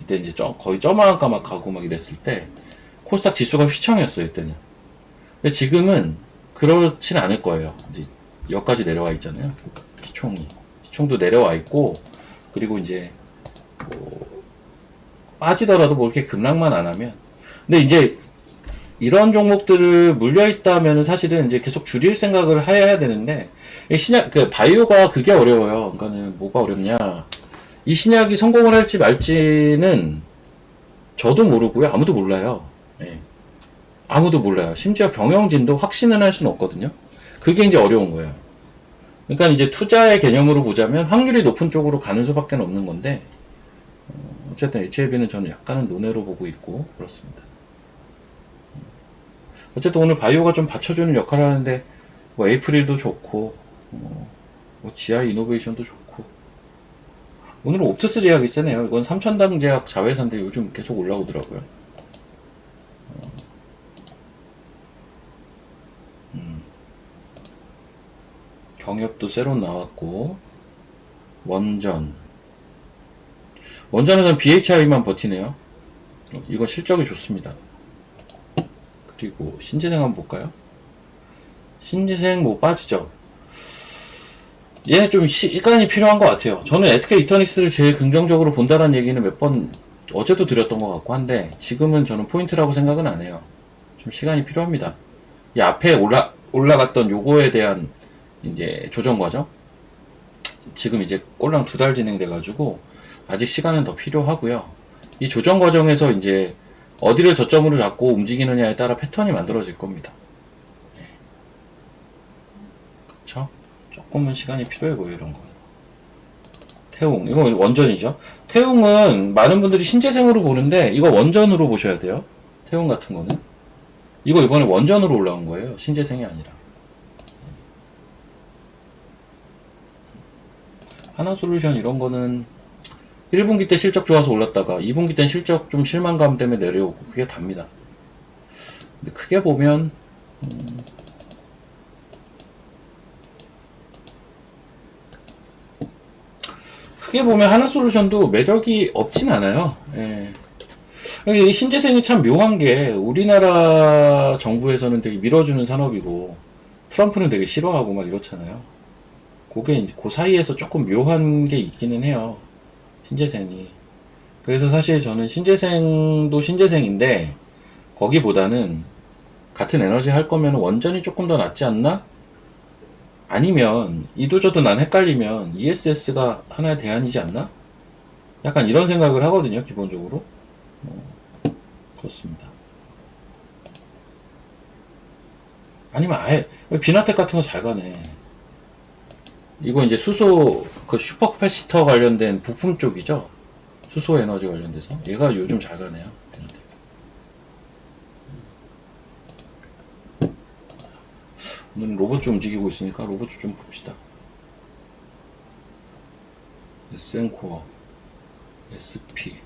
이때 이제 거의 점한가 막 가고 막 이랬을 때 코스닥 지수가 휘청이었어요. 이때는. 근데 지금은 그렇진 않을 거예요. 이제 여기까지 내려와 있잖아요. 시총도 내려와 있고, 그리고 이제 빠지더라도 뭐 이렇게 급락만 안 하면. 근데 이제 이런 종목들을 물려있다면 사실은 이제 계속 줄일 생각을 해야 되는데, 바이오가 그게 어려워요. 그러니까는 뭐가 어렵냐. 이 신약이 성공을 할지 말지는 저도 모르고요. 아무도 몰라요. 예. 아무도 몰라요. 심지어 경영진도 확신을 할 수는 없거든요. 그게 이제 어려운 거예요. 그러니까 이제 투자의 개념으로 보자면 확률이 높은 쪽으로 가는 수밖에 없는 건데, 어쨌든 HLB는 저는 약간은 논외로 보고 있고 그렇습니다. 어쨌든 오늘 바이오가 좀 받쳐주는 역할을 하는데 뭐 에이프릴도 좋고 뭐 GI 이노베이션도 좋고, 오늘은 옵트스 제약이 세네요. 이건 3,000당 제약 자회사인데 요즘 계속 올라오더라고요. 경협도 세론 나왔고, 원전에서는 BHI만 버티네요. 이거 실적이 좋습니다. 그리고 신재생 한번 볼까요? 신재생 뭐 빠지죠. 얘는 좀 시간이 필요한 것 같아요. 저는 SK 이터닉스를 제일 긍정적으로 본다는 얘기는 몇 번 어제도 드렸던 것 같고 한데, 지금은 저는 포인트라고 생각은 안 해요. 좀 시간이 필요합니다. 이 앞에 올라갔던 요거에 대한 이제 조정 과정, 지금 이제 꼴랑 2달 진행돼가지고 아직 시간은 더 필요하고요. 이 조정 과정에서 이제 어디를 저점으로 잡고 움직이느냐에 따라 패턴이 만들어질 겁니다. 네. 그쵸? 조금은 시간이 필요해 보여, 이런 거. 태웅, 이거 원전이죠. 태웅은 많은 분들이 신재생으로 보는데 이거 원전으로 보셔야 돼요. 태웅 같은 거는 이거 이번에 원전으로 올라온 거예요. 신재생이 아니라. 하나솔루션 이런 거는 1분기 때 실적 좋아서 올랐다가 2분기 때 실적 좀 실망감 때문에 내려오고, 그게 답니다. 근데 크게 보면 하나솔루션도 매력이 없진 않아요. 예. 이 신재생이 참 묘한 게 우리나라 정부에서는 되게 밀어주는 산업이고 트럼프는 되게 싫어하고 막 이렇잖아요. 그게 이제 그 사이에서 조금 묘한 게 있기는 해요. 신재생이. 그래서 사실 저는 신재생도 신재생인데 거기보다는 같은 에너지 할 거면 원전이 조금 더 낫지 않나? 아니면 이도저도 난 헷갈리면 ESS가 하나의 대안이지 않나? 약간 이런 생각을 하거든요, 기본적으로. 그렇습니다. 아니면 아예 비나텍 같은 거 잘 가네. 이거 이제 수소 그 슈퍼캐시터 관련된 부품 쪽이죠. 수소 에너지 관련돼서 얘가 요즘 잘 가네요. 비나텍. 오늘 로봇 좀 움직이고 있으니까 로봇 좀 봅시다. SN코어, SP.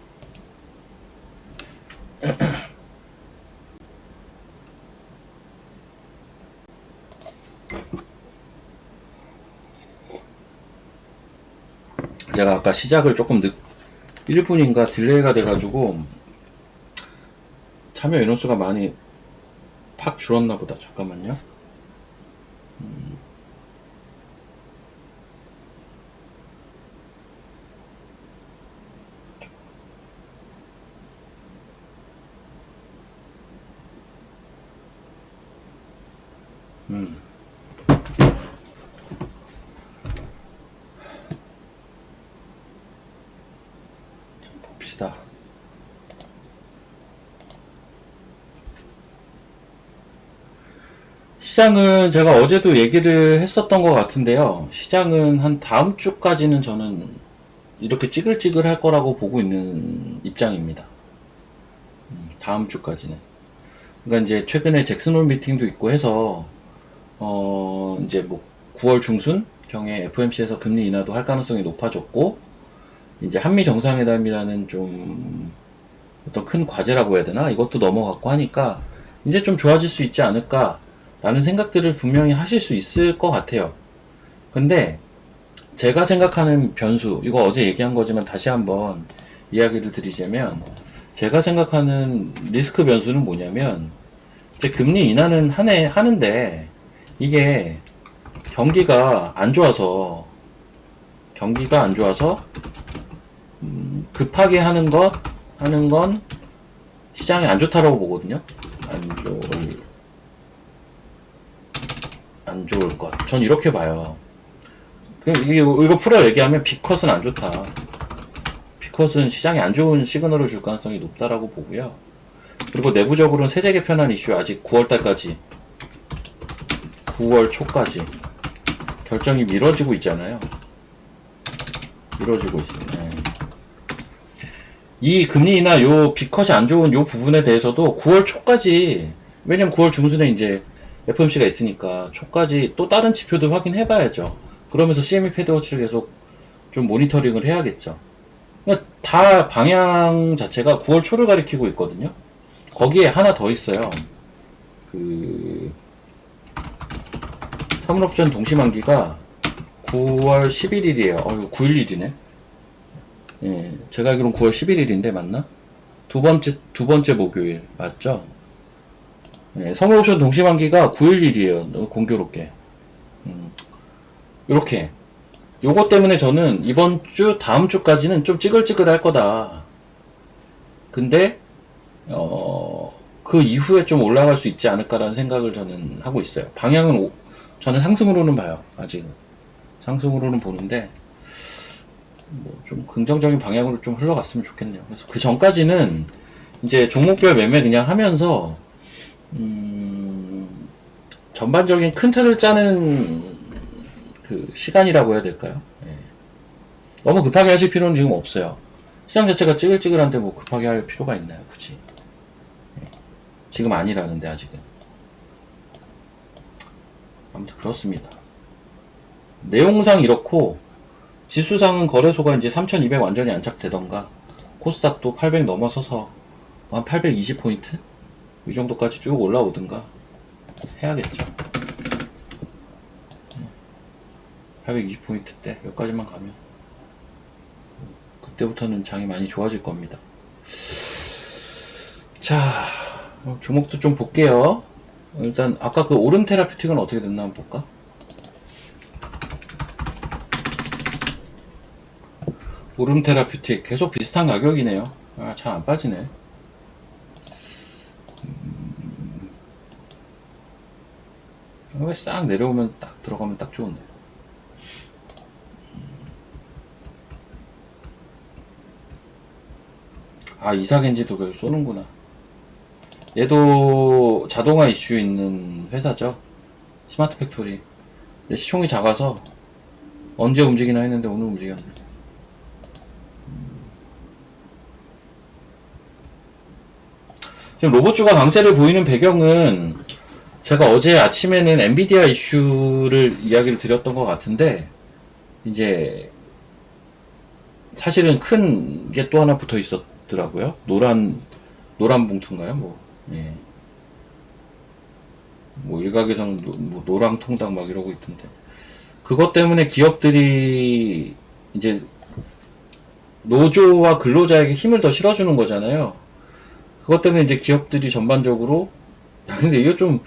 제가 아까 시작을 조금 1분인가 딜레이가 돼가지고 참여 인원수가 많이 팍 줄었나 보다. 잠깐만요. 봅시다. 시장은 제가 어제도 얘기를 했었던 것 같은데요. 시장은 한 다음 주까지는 저는 이렇게 찌글찌글 할 거라고 보고 있는 입장입니다. 다음 주까지는. 그러니까 이제 최근에 잭슨홀 미팅도 있고 해서 이제 뭐 9월 중순 경에 FOMC에서 금리 인하도 할 가능성이 높아졌고 이제 한미 정상회담이라는 좀 어떤 큰 과제라고 해야 되나? 이것도 넘어갔고 하니까 이제 좀 좋아질 수 있지 않을까라는 생각들을 분명히 하실 수 있을 것 같아요. 근데 제가 생각하는 변수, 이거 어제 얘기한 거지만 다시 한번 이야기를 드리자면 제가 생각하는 리스크 변수는 뭐냐면 이제 금리 인하는 하는데 이게 경기가 안 좋아서 급하게 하는 건 시장이 안 좋다라고 보거든요. 안 좋을 것. 전 이렇게 봐요. 이거 풀어 얘기하면 비컷은 안 좋다. 비컷은 시장이 안 좋은 시그널을 줄 가능성이 높다라고 보고요. 그리고 내부적으로는 세제 개편안 이슈 아직 9월 초까지 결정이 미뤄지고 있잖아요. 미뤄지고 있어요. 네. 이 금리 인하 요 비컷이 안 좋은 요 부분에 대해서도 9월 초까지, 왜냐면 9월 중순에 이제 FOMC가 있으니까 초까지 또 다른 지표들 확인해 봐야죠. 그러면서 CME 패드워치를 계속 좀 모니터링을 해야겠죠. 그러니까 다 방향 자체가 9월 초를 가리키고 있거든요. 거기에 하나 더 있어요. 그 선물옵션 동시만기가 9월 11일이에요. 이거 911이네. 예, 제가 알기로는 9월 11일인데 맞나? 두 번째 목요일 맞죠? 예, 선물옵션 동시만기가 911이에요. 공교롭게. 요렇게. 요거 때문에 저는 이번 주, 다음 주까지는 좀 찌글찌글 할 거다. 근데, 그 이후에 좀 올라갈 수 있지 않을까라는 생각을 저는 하고 있어요. 방향은, 저는 상승으로는 봐요. 아직은. 상승으로는 보는데, 뭐 좀 긍정적인 방향으로 좀 흘러갔으면 좋겠네요. 그래서 그 전까지는 이제 종목별 매매 그냥 하면서, 전반적인 큰 틀을 짜는 그 시간이라고 해야 될까요? 예. 너무 급하게 하실 필요는 지금 없어요. 시장 자체가 찌글찌글한데 뭐 급하게 할 필요가 있나요, 굳이? 예. 지금 아니라는데 아직은. 아무튼 그렇습니다. 내용상 이렇고 지수상은 거래소가 이제 3200 완전히 안착되던가 코스닥도 800 넘어서서 한 820포인트? 이 정도까지 쭉 올라오든가 해야겠죠. 820포인트 때 여기까지만 가면 그때부터는 장이 많이 좋아질 겁니다. 자, 종목도 좀 볼게요. 일단 아까 그 오름 테라피틱은 어떻게 됐나 한번 볼까? 오름 테라피틱 계속 비슷한 가격이네요. 잘 안 빠지네. 여기 싹 내려오면 딱 들어가면 딱 좋은데. 아, 이사겐지도 계속 쏘는구나. 얘도 자동화 이슈 있는 회사죠. 스마트 팩토리. 근데 시총이 작아서 언제 움직이나 했는데 오늘 움직였네. 지금 로봇주가 강세를 보이는 배경은 제가 어제 아침에는 엔비디아 이슈를 이야기를 드렸던 것 같은데, 이제 사실은 큰 게 또 하나 붙어 있었더라고요. 노란 봉투인가요? 뭐, 예. 뭐 일각에서는 뭐 노랑 통닭 막 이러고 있던데. 그것 때문에 기업들이 이제 노조와 근로자에게 힘을 더 실어주는 거잖아요. 그것 때문에 이제 기업들이 전반적으로, 야, 근데 이거 좀,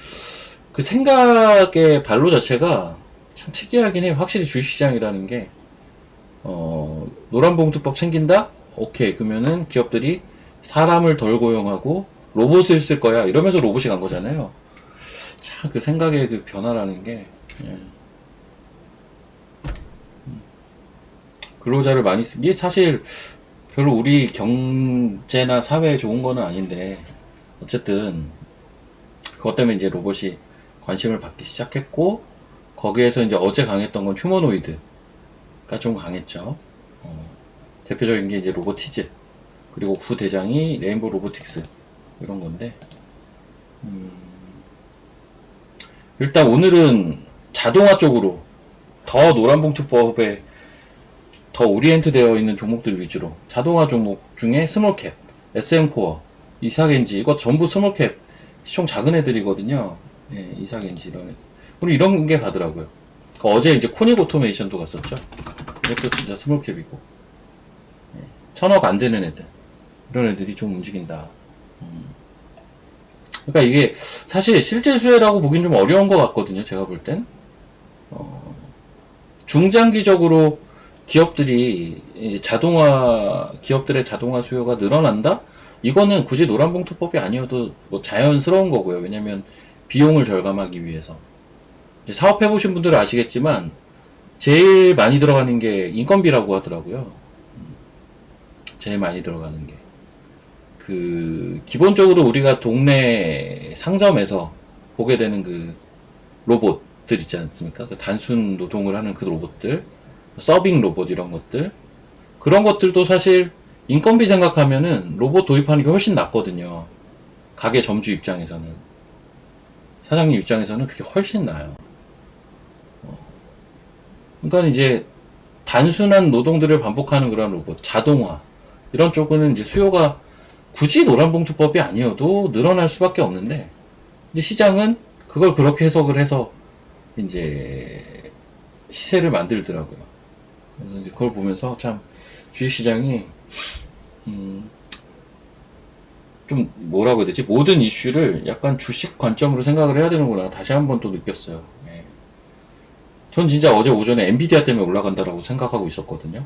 그 생각의 발로 자체가 참 특이하긴 해요. 확실히 주식시장이라는 게, 노란봉투법 생긴다? 오케이. 그러면은 기업들이 사람을 덜 고용하고 로봇을 쓸 거야. 이러면서 로봇이 간 거잖아요. 참 그 생각의 그 변화라는 게, 예. 근로자를 많이 쓰기 사실 별로 우리 경제나 사회에 좋은 거는 아닌데, 어쨌든 그것 때문에 이제 로봇이 관심을 받기 시작했고, 거기에서 이제 어제 강했던 건 휴머노이드가 좀 강했죠. 대표적인 게 이제 로보티즈, 그리고 부대장이 레인보우 로보틱스, 이런 건데, 일단 오늘은 자동화 쪽으로 더 노란봉투법에 더 오리엔트 되어 있는 종목들 위주로 자동화 종목 중에 스몰캡, SM코어, 이사겐지, 이거 전부 스몰캡 시총 작은 애들이거든요. 예, 이사겐지 이런 애들. 우리 이런 게 가더라고요. 어제 이제 코닉 오토메이션도 갔었죠. 이것도 진짜 스몰캡이고. 예, 1,000억 안 되는 애들. 이런 애들이 좀 움직인다. 그러니까 이게 사실 실질 수혜라고 보긴 좀 어려운 것 같거든요. 제가 볼 땐. 중장기적으로 기업들이 기업들의 자동화 수요가 늘어난다? 이거는 굳이 노란봉투법이 아니어도 뭐 자연스러운 거고요. 왜냐면 비용을 절감하기 위해서. 이제 사업해보신 분들은 아시겠지만 제일 많이 들어가는 게 인건비라고 하더라고요. 제일 많이 들어가는 게. 기본적으로 우리가 동네 상점에서 보게 되는 그 로봇들 있지 않습니까? 그 단순 노동을 하는 그 로봇들, 서빙 로봇 이런 것들. 그런 것들도 사실 인건비 생각하면은 로봇 도입하는 게 훨씬 낫거든요. 가게 점주 입장에서는. 사장님 입장에서는 그게 훨씬 나아요. 그러니까 이제 단순한 노동들을 반복하는 그런 로봇, 자동화, 이런 쪽은 이제 수요가 굳이 노란봉투법이 아니어도 늘어날 수밖에 없는데, 이제 시장은 그걸 그렇게 해석을 해서 이제 시세를 만들더라고요. 그래서 이제 그걸 보면서 참 주식시장이 좀 뭐라고 해야 되지? 모든 이슈를 약간 주식 관점으로 생각을 해야 되는구나. 다시 한번 또 느꼈어요. 예. 전 진짜 어제 오전에 엔비디아 때문에 올라간다라고 생각하고 있었거든요.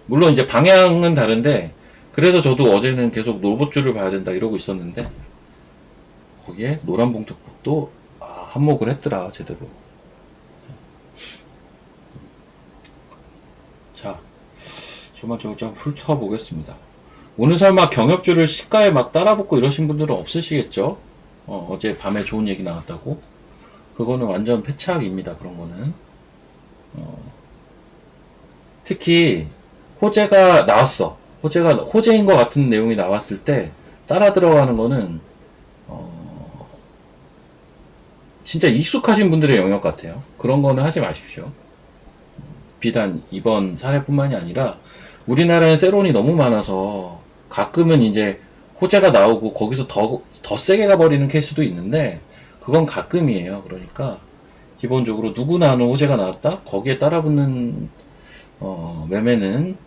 물론 이제 방향은 다른데, 그래서 저도 어제는 계속 로봇주를 봐야 된다 이러고 있었는데, 거기에 노란봉투법도 한몫을 했더라 제대로. 자, 조만조만 좀 훑어보겠습니다. 오늘 설마 경협주를 시가에 막 따라붙고 이러신 분들은 없으시겠죠? 어제 밤에 좋은 얘기 나왔다고. 그거는 완전 패착입니다. 그런 거는. 특히 호재가 나왔어. 호재인 것 같은 내용이 나왔을 때 따라 들어가는 거는 진짜 익숙하신 분들의 영역 같아요. 그런 거는 하지 마십시오. 비단 이번 사례뿐만이 아니라 우리나라에 세론이 너무 많아서 가끔은 이제 호재가 나오고 거기서 더 세게 가버리는 케이스도 있는데, 그건 가끔이에요. 그러니까 기본적으로 누구나 아는 호재가 나왔다? 거기에 따라붙는 매매는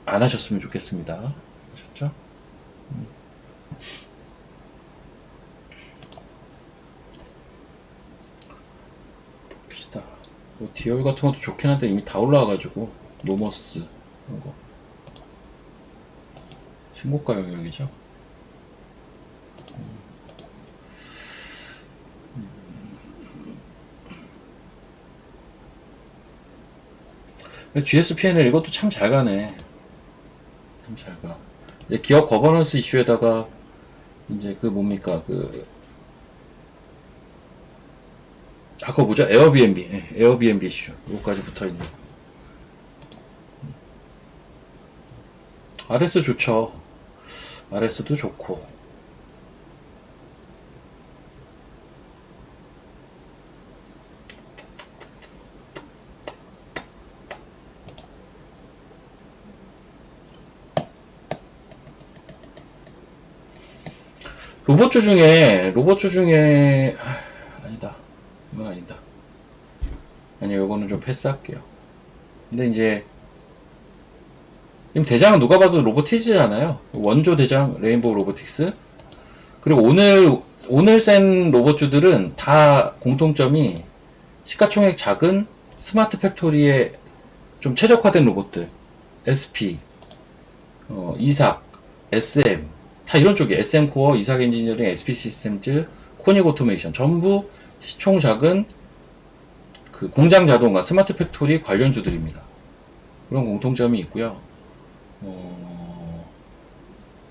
안 하셨으면 좋겠습니다. 아셨죠? 봅시다. 디올 같은 것도 좋긴 한데 이미 다 올라와가지고 노머스 이런 거 신고가 영역이죠. GSPNL 이것도 참 잘 가네. 참 잘 가. 이제 기업 거버넌스 이슈에다가 이제 그 뭡니까 아까 뭐죠? 에어비앤비. 예, 에어비앤비 이슈. 이거까지 붙어 있는. RS 좋죠. RS도 좋고. 로봇주 중에 아니다. 이건 아니다. 아니, 요거는 좀 패스할게요. 근데 이제 지금 대장은 누가 봐도 로보티즈잖아요. 원조 대장 레인보우 로보틱스. 그리고 오늘 센 로봇주들은 다 공통점이 시가총액 작은 스마트 팩토리에 좀 최적화된 로봇들. SP, 이삭, SM 다 이런 쪽이에요. SM 코어, 이삭 엔지니어링, SP 시스템즈, 코닉 오토메이션 전부 시총 작은 그 공장 자동화, 스마트 팩토리 관련주들입니다. 그런 공통점이 있고요.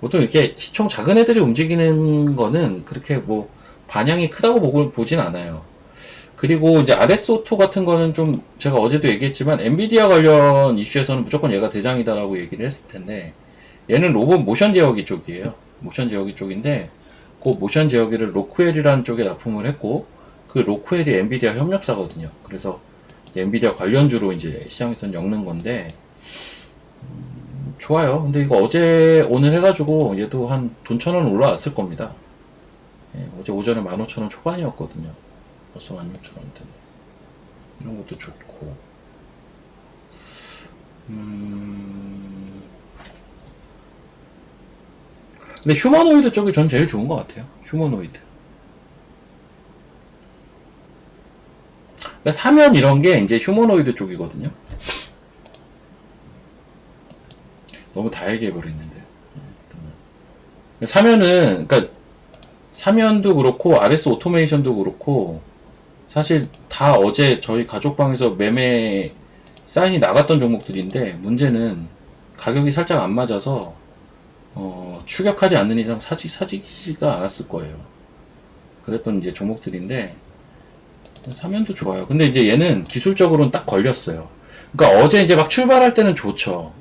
보통 이렇게 시총 작은 애들이 움직이는 거는 그렇게 뭐 반향이 크다고 보진 않아요. 그리고 이제 RS 오토 같은 거는 좀 제가 어제도 얘기했지만 엔비디아 관련 이슈에서는 무조건 얘가 대장이다라고 얘기를 했을 텐데 얘는 로봇 모션 제어기 쪽이에요. 모션 제어기 쪽인데 그 모션 제어기를 로크웰이라는 쪽에 납품을 했고 그 로크웰이 엔비디아 협력사거든요. 그래서 엔비디아 관련주로 이제 시장에서는 엮는 건데 좋아요. 근데 이거 어제 오늘 해가지고 얘도 한 돈 1,000원 올라왔을 겁니다. 예, 어제 오전에 15,000원 초반이었거든요. 벌써 16,000원대. 이런 것도 좋고. 근데 휴머노이드 쪽이 전 제일 좋은 것 같아요. 휴머노이드. 그러니까 사면 이런 게 이제 휴머노이드 쪽이거든요. 너무 다 얘기해버리는데. 사면은, 그러니까 사면도 그렇고 RS 오토메이션도 그렇고 사실 다 어제 저희 가족방에서 매매 사인이 나갔던 종목들인데 문제는 가격이 살짝 안 맞아서 추격하지 않는 이상 사지가 않았을 거예요. 그랬던 이제 종목들인데 사면도 좋아요. 근데 이제 얘는 기술적으로는 딱 걸렸어요. 그러니까 어제 이제 막 출발할 때는 좋죠.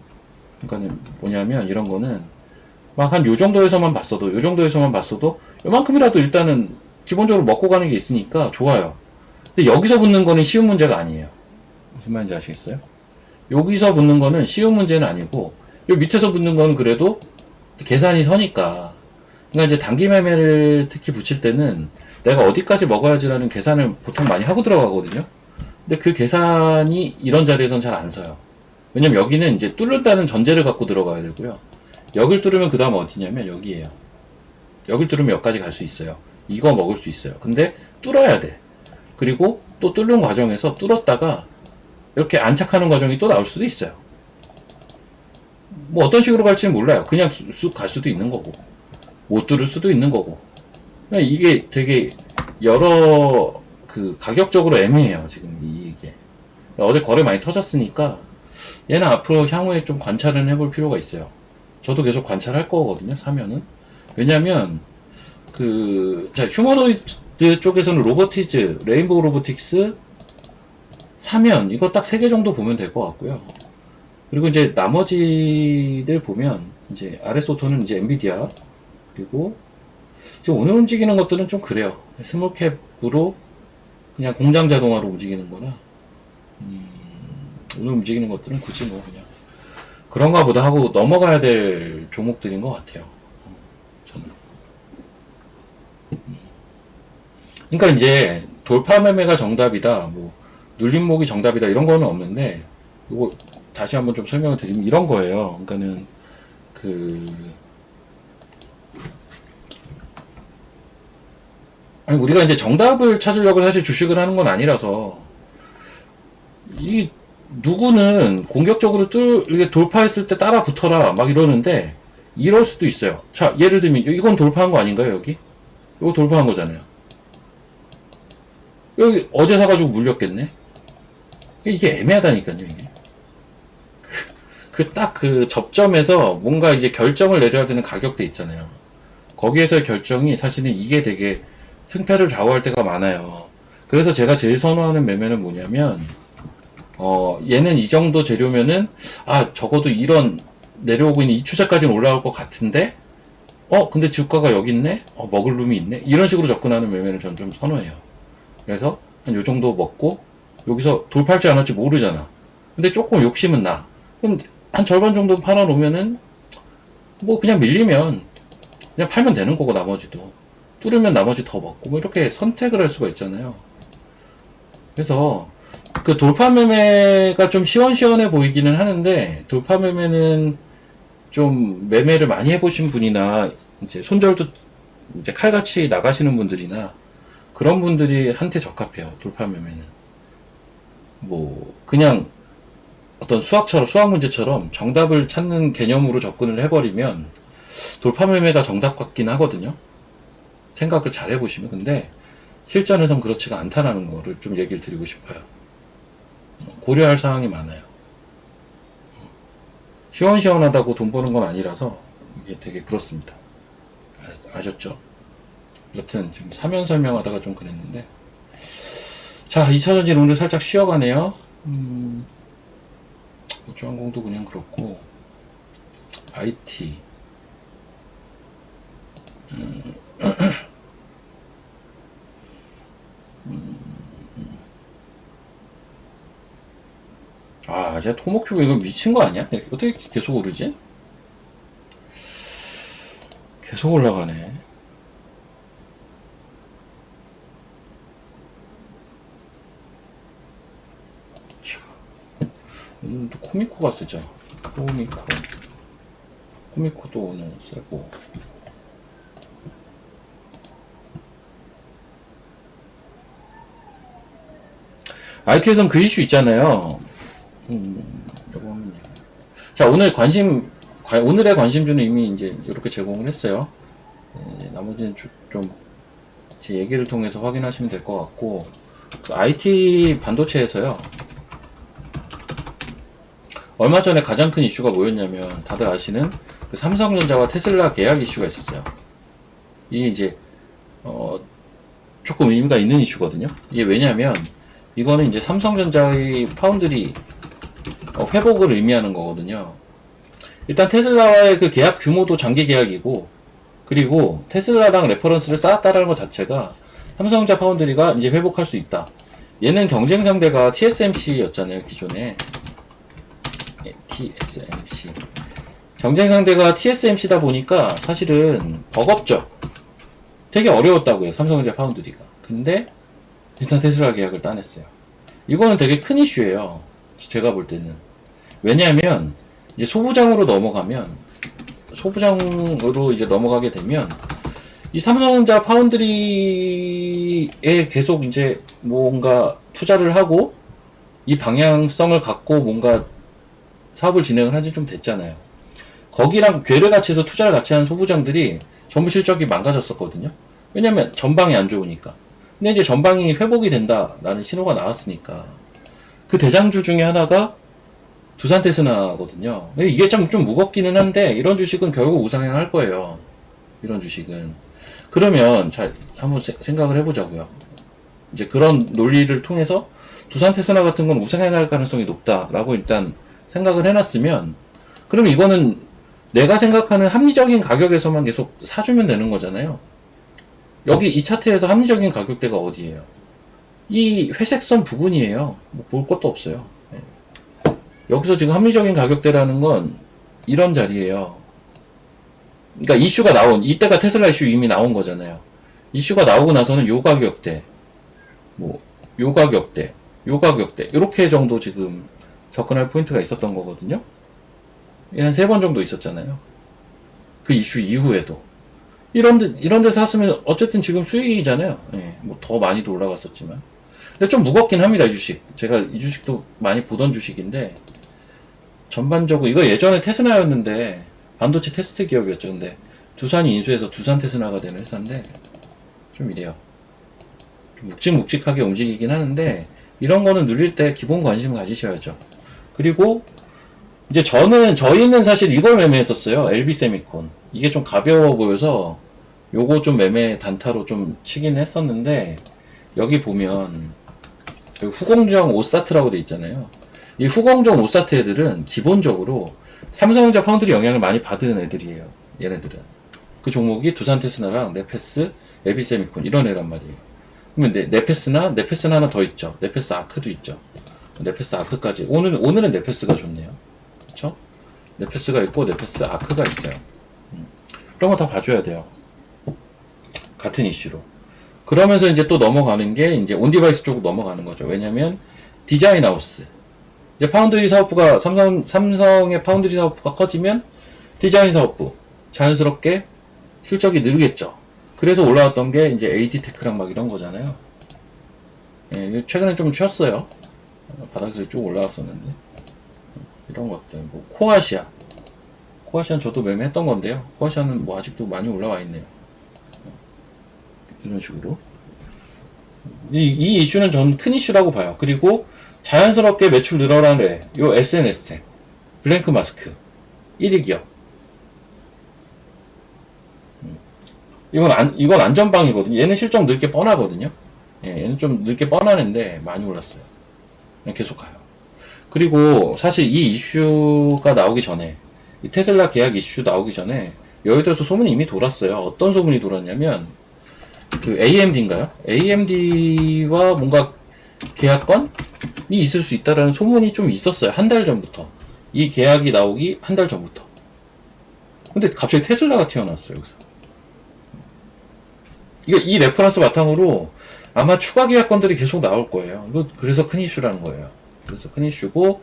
그러니까 뭐냐면 이런 거는 막 한 요 정도에서만 봤어도 요만큼이라도 일단은 기본적으로 먹고 가는 게 있으니까 좋아요. 근데 여기서 붙는 거는 쉬운 문제가 아니에요. 무슨 말인지 아시겠어요? 여기서 붙는 거는 쉬운 문제는 아니고 요 밑에서 붙는 거는 그래도 계산이 서니까. 그러니까 이제 단기 매매를 특히 붙일 때는 내가 어디까지 먹어야지라는 계산을 보통 많이 하고 들어가거든요. 근데 그 계산이 이런 자리에선 잘 안 서요. 왜냐면 여기는 이제 뚫는다는 전제를 갖고 들어가야 되고요. 여길 뚫으면 그 다음 어디냐면 여기에요. 여길 뚫으면 여기까지 갈 수 있어요. 이거 먹을 수 있어요. 근데 뚫어야 돼. 그리고 또 뚫는 과정에서 뚫었다가 이렇게 안착하는 과정이 또 나올 수도 있어요. 뭐 어떤 식으로 갈지는 몰라요. 그냥 쑥 갈 수도 있는 거고 못 뚫을 수도 있는 거고. 이게 되게 여러 그 가격적으로 애매해요. 지금 이게 어제 거래 많이 터졌으니까 얘는 앞으로 향후에 좀 관찰은 해볼 필요가 있어요. 저도 계속 관찰할 거거든요. 사면은. 왜냐면 자, 휴머노이드 쪽에서는 로보티즈, 레인보우 로보틱스, 사면 이거 딱 3개 정도 보면 될 것 같고요. 그리고 이제 나머지들 보면 이제 RS 오토는 이제 엔비디아, 그리고 지금 오늘 움직이는 것들은 좀 그래요. 스몰캡으로 그냥 공장 자동화로 움직이는 거라 오늘 움직이는 것들은 굳이 뭐 그냥 그런가 보다 하고 넘어가야 될 종목들인 것 같아요. 저는. 그러니까 이제 돌파 매매가 정답이다, 뭐 눌림목이 정답이다 이런 거는 없는데 이거 다시 한번 좀 설명을 드리면 이런 거예요. 그러니까는 아니 우리가 이제 정답을 찾으려고 사실 주식을 하는 건 아니라서 이 누구는 공격적으로 이게 돌파했을 때 따라 붙어라 막 이러는데 이럴 수도 있어요. 자, 예를 들면 이건 돌파한 거 아닌가요? 여기? 이거 돌파한 거잖아요. 여기 어제 사가지고 물렸겠네. 이게 애매하다니까요. 이게 딱 그 접점에서 뭔가 이제 결정을 내려야 되는 가격대 있잖아요. 거기에서의 결정이 사실은 이게 되게 승패를 좌우할 때가 많아요. 그래서 제가 제일 선호하는 매매는 뭐냐면, 얘는 이 정도 재료면은, 적어도 이런 내려오고 있는 이 추세까지는 올라올 것 같은데, 근데 주가가 여기 있네? 먹을 룸이 있네? 이런 식으로 접근하는 매매를 전 좀 선호해요. 그래서 한 요 정도 먹고, 여기서 돌파할지 안 할지 모르잖아. 근데 조금 욕심은 나. 그럼 한 절반 정도 팔아놓으면은, 뭐 그냥 밀리면, 그냥 팔면 되는 거고, 나머지도. 뚫으면 나머지 더 먹고, 뭐 이렇게 선택을 할 수가 있잖아요. 그래서, 그 돌파 매매가 좀 시원시원해 보이기는 하는데, 돌파 매매는 좀 매매를 많이 해보신 분이나, 이제 손절도 이제 칼같이 나가시는 분들이나, 그런 분들이 한테 적합해요, 돌파 매매는. 뭐, 그냥 어떤 수학 문제처럼 정답을 찾는 개념으로 접근을 해버리면, 돌파 매매가 정답 같긴 하거든요. 생각을 잘 해보시면. 근데, 실전에선 그렇지가 않다는 거를 좀 얘기를 드리고 싶어요. 고려할 사항이 많아요. 시원시원하다고 돈 버는 건 아니라서 이게 되게 그렇습니다. 아셨죠? 여튼 지금 사면 설명하다가 좀 그랬는데, 자, 2차전지는 오늘 살짝 쉬어가네요. 우주항공도 그냥 그렇고, IT 제가 토목큐브 이거 미친 거 아니야? 어떻게 계속 오르지? 계속 올라가네. 오늘 또 코미코가 쓰죠. 코미코도 오늘 쓰고. IT에선 그 이슈 있잖아요. 자, 오늘의 관심주는 이미 이제 이렇게 제공을 했어요. 나머지는 좀 제 얘기를 통해서 확인하시면 될 것 같고, 그 IT 반도체에서요. 얼마 전에 가장 큰 이슈가 뭐였냐면, 다들 아시는 그 삼성전자와 테슬라 계약 이슈가 있었어요. 이게 이제 조금 의미가 있는 이슈거든요. 이게 왜냐면 이거는 이제 삼성전자의 파운드리 회복을 의미하는 거거든요. 일단 테슬라와의 그 계약 규모도 장기 계약이고, 그리고 테슬라랑 레퍼런스를 쌓았다라는 것 자체가 삼성전자 파운드리가 이제 회복할 수 있다. 얘는 경쟁 상대가 TSMC였잖아요, 기존에. TSMC. 경쟁 상대가 TSMC다 보니까 사실은 버겁죠. 되게 어려웠다고요, 삼성전자 파운드리가. 근데 일단 테슬라 계약을 따냈어요. 이거는 되게 큰 이슈예요, 제가 볼 때는. 왜냐하면 이제 소부장으로 이제 넘어가게 되면 이 삼성전자 파운드리에 계속 이제 뭔가 투자를 하고 이 방향성을 갖고 뭔가 사업을 진행을 한 지 좀 됐잖아요. 거기랑 궤를 같이 해서 투자를 같이 하는 소부장들이 전부 실적이 망가졌었거든요. 왜냐면 전방이 안 좋으니까. 근데 이제 전방이 회복이 된다라는 신호가 나왔으니까 그 대장주 중에 하나가 두산테스나거든요. 이게 좀 무겁기는 한데 이런 주식은 결국 우상향할 거예요. 이런 주식은. 그러면 자, 한번 생각을 해보자고요. 이제 그런 논리를 통해서 두산테스나 같은 건 우상향할 가능성이 높다라고 일단 생각을 해놨으면, 그럼 이거는 내가 생각하는 합리적인 가격에서만 계속 사주면 되는 거잖아요. 여기 이 차트에서 합리적인 가격대가 어디예요? 이 회색선 부분이에요. 뭐 볼 것도 없어요. 여기서 지금 합리적인 가격대라는 건 이런 자리예요. 그러니까 이슈가 이때가 테슬라 이슈 이미 나온 거잖아요. 이슈가 나오고 나서는 요 가격대, 요 가격대, 이렇게 정도 지금 접근할 포인트가 있었던 거거든요. 한 3번 정도 있었잖아요. 그 이슈 이후에도. 이런 데 샀으면 어쨌든 지금 수익이잖아요. 뭐 더 많이도 올라갔었지만. 근데 좀 무겁긴 합니다, 이 주식. 제가 이 주식도 많이 보던 주식인데, 전반적으로, 이거 예전에 테스나였는데, 반도체 테스트 기업이었죠. 근데, 두산이 인수해서 두산 테스나가 되는 회사인데, 좀 이래요. 좀 묵직묵직하게 움직이긴 하는데, 이런 거는 누릴 때 기본 관심 가지셔야죠. 그리고, 이제 저희는 사실 이걸 매매했었어요. LB 세미콘. 이게 좀 가벼워 보여서 요거 좀 매매 단타로 좀 치긴 했었는데, 여기 보면 여기 후공정 오사트라고 돼 있잖아요. 이 후공정 오사트 애들은 기본적으로 삼성전자 파운드리 영향을 많이 받은 애들이에요. 얘네들은. 그 종목이 두산 테스나랑 네페스, LB 세미콘 이런 애란 말이에요. 그러면 네페스는 하나 더 있죠. 네페스 아크도 있죠. 네페스 아크까지. 오늘은 네페스가 좋네요. 그쵸? 네페스가 있고, 네페스 아크가 있어요. 그런 거 다 봐줘야 돼요. 같은 이슈로. 그러면서 이제 또 넘어가는 게, 이제 온디바이스 쪽으로 넘어가는 거죠. 왜냐면, 디자인 하우스. 이제 파운드리 사업부가, 삼성의 파운드리 사업부가 커지면, 디자인 사업부. 자연스럽게 실적이 늘겠죠. 그래서 올라왔던 게, 이제 AD테크랑 막 이런 거잖아요. 예, 최근에 좀 쉬었어요. 바닥에서 쭉 올라왔었는데. 이런 것들. 뭐, 코아시아는 저도 매매했던 건데요. 코아시아는 뭐 아직도 많이 올라와 있네요. 이런 식으로. 이 이슈는 전 큰 이슈라고 봐요. 그리고 자연스럽게 매출 늘어나는 요 SNS텍, 블랭크 마스크, 1위 기업. 이건 안전방이거든요. 얘는 실적 늦게 뻔하거든요. 예, 얘는 좀 늦게 뻔하는데 많이 올랐어요. 그냥 계속 가요. 그리고 사실 이 이슈가 나오기 전에, 이 테슬라 계약 이슈 나오기 전에 여의도에서 소문이 이미 돌았어요. 어떤 소문이 돌았냐면 그 AMD인가요? AMD와 뭔가 계약건이 있을 수 있다라는 소문이 좀 있었어요. 한 달 전부터. 이 계약이 나오기 한 달 전부터. 근데 갑자기 테슬라가 튀어나왔어요. 여기서. 이 레퍼런스 바탕으로 아마 추가 계약건들이 계속 나올 거예요. 그래서 큰 이슈라는 거예요. 그래서 큰 이슈고,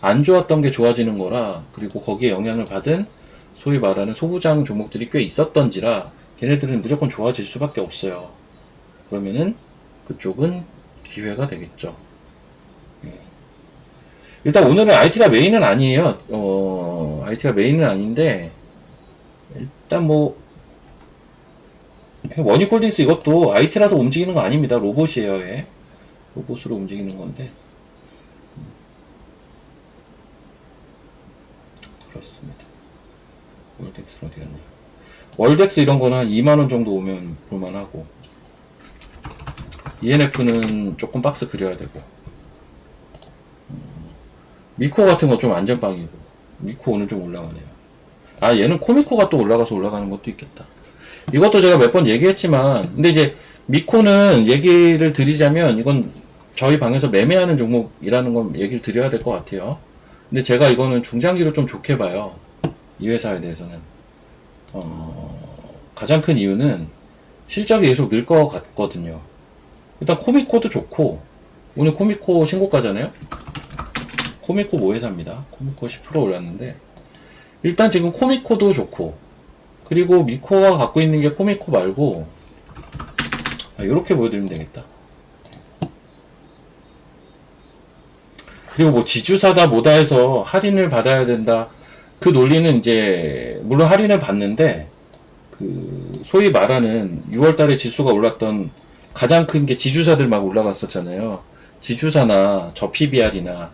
안 좋았던 게 좋아지는 거라, 그리고 거기에 영향을 받은 소위 말하는 소부장 종목들이 꽤 있었던지라 걔네들은 무조건 좋아질 수밖에 없어요. 그러면은 그쪽은 기회가 되겠죠. 예. 일단 오늘은 IT가 메인은 아니에요. IT가 메인은 아닌데, 일단 뭐 원익홀딩스 이것도 IT라서 움직이는 거 아닙니다. 로봇이에요. 예. 로봇으로 움직이는 건데. 그렇습니다. 월덱스 어디 갔냐? 월덱스 이런 거는 한 2만원 정도 오면 볼만하고, ENF는 조금 박스 그려야 되고, 미코 같은 거 좀 안전빵이고, 미코 오늘 좀 올라가네요. 아, 얘는 코미코가 또 올라가서 올라가는 것도 있겠다. 이것도 제가 몇 번 얘기했지만, 근데 이제 미코는 얘기를 드리자면, 이건 저희 방에서 매매하는 종목이라는 건 얘기를 드려야 될 것 같아요. 근데 제가 이거는 중장기로 좀 좋게 봐요. 이 회사에 대해서는. 가장 큰 이유는 실적이 계속 늘 것 같거든요. 일단 코미코도 좋고, 오늘 코미코 신고가잖아요? 코미코 모회사입니다. 코미코 10% 올랐는데, 일단 지금 코미코도 좋고, 그리고 미코가 갖고 있는 게 코미코 말고, 이렇게 보여드리면 되겠다. 그리고 뭐 지주사다 뭐다 해서 할인을 받아야 된다. 그 논리는 이제 물론 할인을 받는데, 그 소위 말하는 6월 달에 지수가 올랐던 가장 큰 게 지주사들 막 올라갔었잖아요. 지주사나 저 PBR이나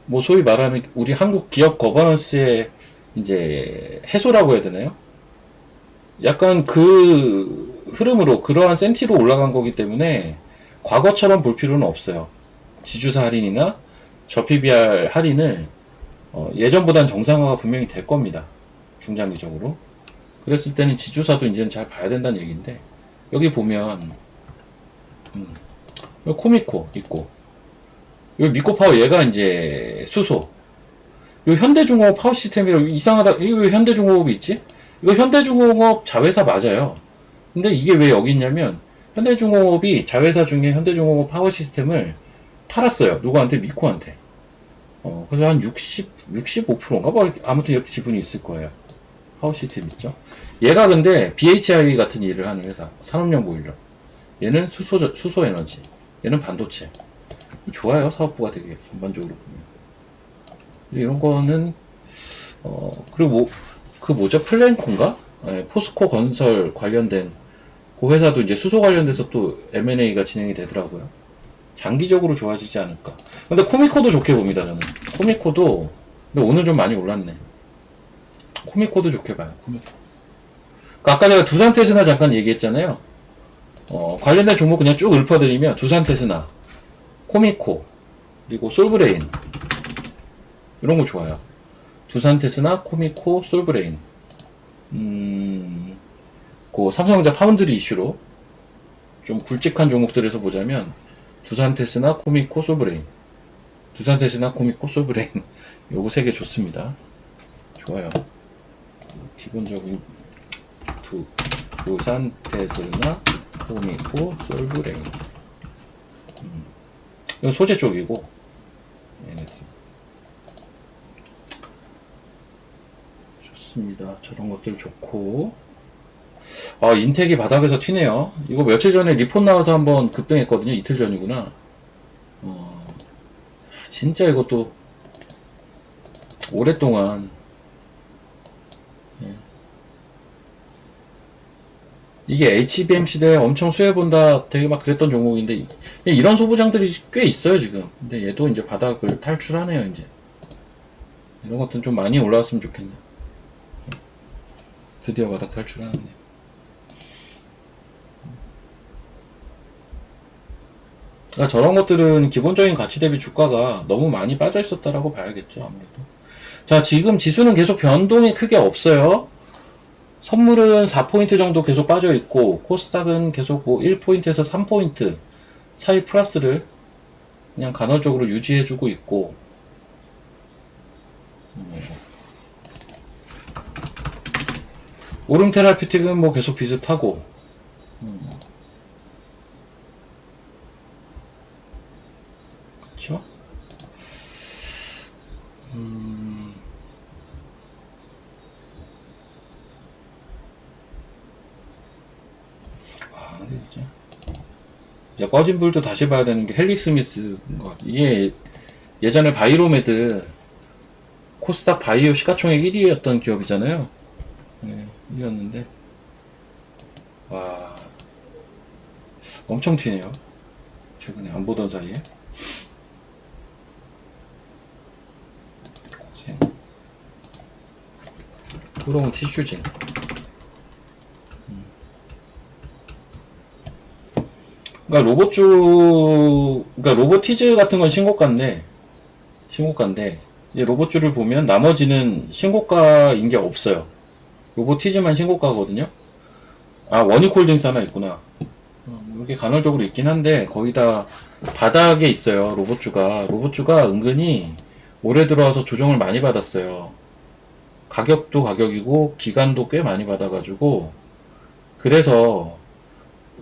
뭐 소위 말하는 우리 한국 기업 거버넌스의 이제 해소라고 해야 되나요? 약간 그 흐름으로 그러한 센티로 올라간 거기 때문에 과거처럼 볼 필요는 없어요. 지주사 할인이나 저 PBR 할인을 예전보단 정상화가 분명히 될 겁니다. 중장기적으로. 그랬을 때는 지주사도 이제는 잘 봐야 된다는 얘기인데, 여기 보면 여기 코미코 있고, 여기 미코파워 얘가 이제 수소, 요 현대중공업 파워 시스템이라고 이상하다. 이거 왜 현대중공업이 있지? 이거 현대중공업 자회사 맞아요. 근데 이게 왜 여기 있냐면, 현대중공업이 자회사 중에 현대중공업 파워 시스템을 팔았어요. 누구한테? 미코한테. 그래서 한 65%인가? 뭐, 아무튼 이렇게 지분이 있을 거예요. 파워 시스템 있죠? 얘가 근데 BHI 같은 일을 하는 회사. 산업용 보일러. 얘는 수소 에너지. 얘는 반도체. 좋아요. 사업부가 되게 전반적으로 보면. 이런 거는, 그리고 뭐, 그 뭐죠? 플랜코인가? 네, 포스코 건설 관련된 그 회사도 이제 수소 관련돼서 또 M&A가 진행이 되더라고요. 장기적으로 좋아지지 않을까. 근데 코미코도 좋게 봅니다, 저는. 코미코도 근데 오늘 좀 많이 올랐네. 코미코도 좋게 봐요. 코미코. 그러니까 아까 제가 두산테스나 잠깐 얘기했잖아요. 관련된 종목 그냥 쭉 읊어드리면 두산테스나, 코미코, 그리고 솔브레인 이런 거 좋아요. 두산테스나, 코미코, 솔브레인. 그 삼성전자 파운드리 이슈로 좀 굵직한 종목들에서 보자면 두산테스나, 코미코, 솔브레인. 두산테스나, 코미코, 솔브레인. 요거 세 개 좋습니다. 좋아요. 기본적인 두산테스나, 코미코, 솔브레인. 이건 소재 쪽이고, 얘네들. 좋습니다. 저런 것들 좋고. 아, 인텍이 바닥에서 튀네요. 이거 며칠 전에 리폰 나와서 한번 급등했거든요. 이틀 전이구나. 진짜 이것도 오랫동안, 예. 이게 HBM 시대에 엄청 수혜본다 되게 막 그랬던 종목인데, 이런 소부장들이 꽤 있어요, 지금. 근데 얘도 이제 바닥을 탈출하네요, 이제. 이런 것들은 좀 많이 올라왔으면 좋겠네요. 드디어 바닥 탈출하네. 그러니까 저런 것들은 기본적인 가치 대비 주가가 너무 많이 빠져 있었다라고 봐야겠죠, 아무래도. 자, 지금 지수는 계속 변동이 크게 없어요. 선물은 4포인트 정도 계속 빠져 있고, 코스닥은 계속 뭐 1포인트에서 3포인트 사이 플러스를 그냥 간헐적으로 유지해주고 있고, 오름 테라피틱은 뭐 계속 비슷하고, 그쵸? 근데 이제 꺼진 불도 다시 봐야 되는 게 헬릭 스미스인 것 같아요. 이게 예전에 바이로메드 코스닥 바이오 시가총액 1위였던 기업이잖아요. 네, 1위였는데 와 엄청 튀네요. 최근에 안 보던 사이에. 그러면 티슈진. 그러니까 그러니까 로보티즈 같은 건 신고가인데, 이제 로봇주를 보면 나머지는 신고가인 게 없어요. 로보티즈만 신고가거든요. 아, 원익홀딩스 하나 있구나. 이렇게 간헐적으로 있긴 한데, 거의 다 바닥에 있어요, 로봇주가. 로봇주가 은근히 올해 들어와서 조정을 많이 받았어요. 가격도 가격이고, 기간도 꽤 많이 받아가지고, 그래서,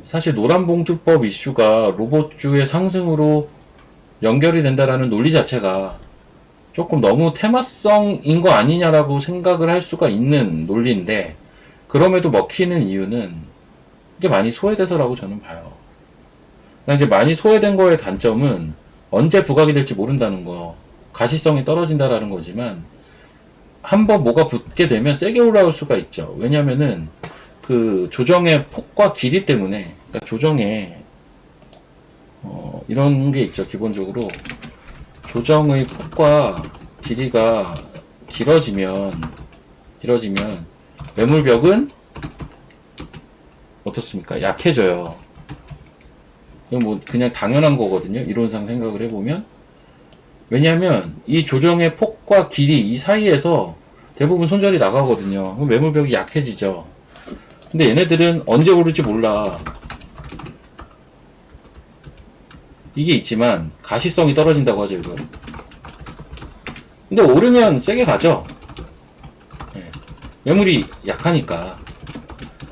사실 노란봉투법 이슈가 로봇주의 상승으로 연결이 된다라는 논리 자체가 조금 너무 테마성인 거 아니냐라고 생각을 할 수가 있는 논리인데, 그럼에도 먹히는 이유는 이게 많이 소외돼서라고 저는 봐요. 그러니까 이제 많이 소외된 거의 단점은 언제 부각이 될지 모른다는 거, 가시성이 떨어진다라는 거지만, 한번 뭐가 붙게 되면 세게 올라올 수가 있죠. 왜냐면은 그 조정의 폭과 길이 때문에, 그러니까 조정의 이런 게 있죠. 기본적으로 조정의 폭과 길이가 길어지면 매물벽은 어떻습니까? 약해져요. 이건 뭐 그냥 당연한 거거든요. 이론상 생각을 해보면. 왜냐하면 이 조정의 폭과 길이 이 사이에서 대부분 손절이 나가거든요. 그럼 매물벽이 약해지죠. 근데 얘네들은 언제 오를지 몰라. 이게 있지만 가시성이 떨어진다고 하죠, 이거. 근데 오르면 세게 가죠. 네. 매물이 약하니까.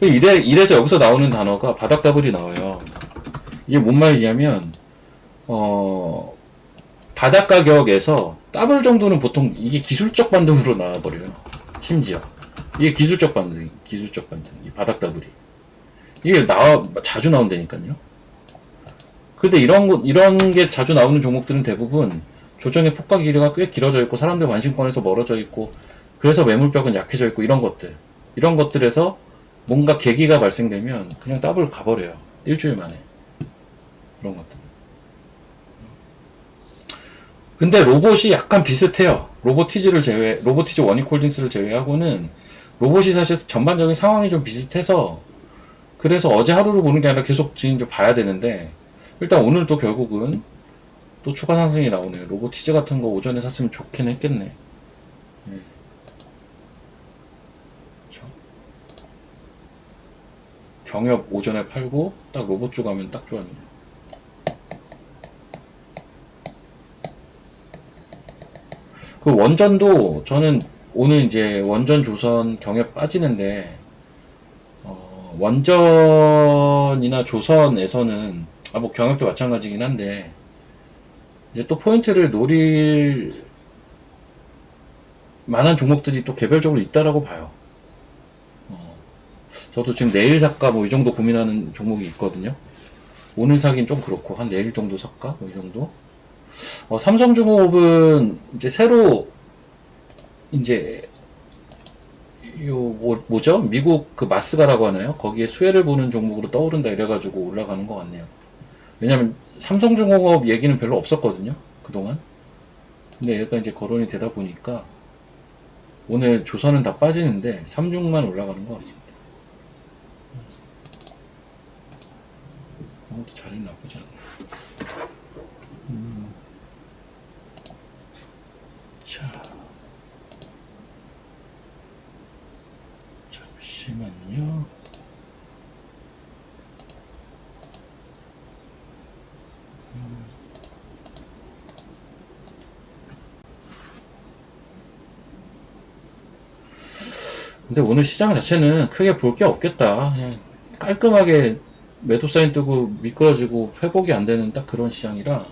이래서 여기서 나오는 단어가 바닥 더블이 나와요. 이게 뭔 말이냐면 바닥 가격에서 더블 정도는 보통 이게 기술적 반등으로 나와버려요. 심지어 이게 기술적 반등, 이 바닥 더블이 이게 자주 나온다니까요. 근데 이런 게 자주 나오는 종목들은 대부분 조정의 폭과 길이가 꽤 길어져 있고 사람들 관심권에서 멀어져 있고 그래서 매물벽은 약해져 있고 이런 것들에서 뭔가 계기가 발생되면 그냥 더블 가버려요. 일주일 만에. 그런 것들. 근데 로봇이 약간 비슷해요. 로보티즈 워닉홀딩스를 제외하고는 로봇이 사실 전반적인 상황이 좀 비슷해서 그래서 어제 하루를 보는 게 아니라 계속 지금 이제 봐야 되는데 일단 오늘 또 결국은 또 추가 상승이 나오네요. 로보티즈 같은 거 오전에 샀으면 좋긴 했겠네. 예. 경협 오전에 팔고 딱 로봇주 가면 딱 좋았네요. 그 원전도 저는 오늘 이제 원전 조선 경협 빠지는데 원전이나 조선에서는 뭐 경협도 마찬가지긴 한데 이제 또 포인트를 노릴 만한 종목들이 또 개별적으로 있다라고 봐요. 저도 지금 내일 살까 뭐 이 정도 고민하는 종목이 있거든요. 오늘 사긴 좀 그렇고 한 내일 정도 살까 뭐 이 정도. 삼성중공업은 이제 새로 이제 뭐죠? 미국 그 마스가라고 하나요? 거기에 수혜를 보는 종목으로 떠오른다 이래가지고 올라가는 것 같네요. 왜냐면 삼성중공업 얘기는 별로 없었거든요. 그동안. 근데 얘가 이제 거론이 되다 보니까 오늘 조선은 다 빠지는데 삼중만 올라가는 것 같습니다. 아무것도 자리 나쁘지 않네. 자, 잠시만요. 근데 오늘 시장 자체는 크게 볼 게 없겠다. 그냥 깔끔하게 매도 사인 뜨고 미끄러지고 회복이 안 되는 딱 그런 시장이라.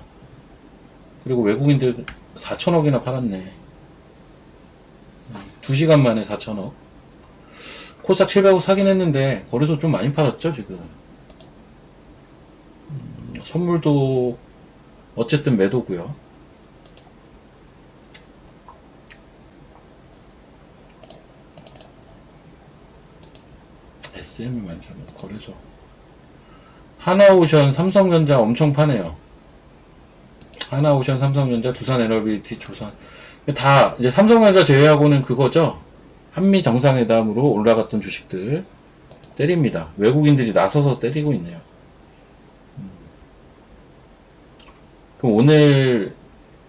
그리고 외국인들 4천억이나 팔았네. 2시간 만에 4천억. 코스닥 700억 사긴 했는데 거래소 좀 많이 팔았죠 지금. 선물도 어쨌든 매도고요. SM이 많잖아 거래소. 하나오션, 삼성전자 엄청 파네요. 하나오션, 삼성전자, 두산에너비티, 조선. 다 이제 삼성전자 제외하고는 그거죠. 한미 정상회담으로 올라갔던 주식들 때립니다. 외국인들이 나서서 때리고 있네요. 그럼 오늘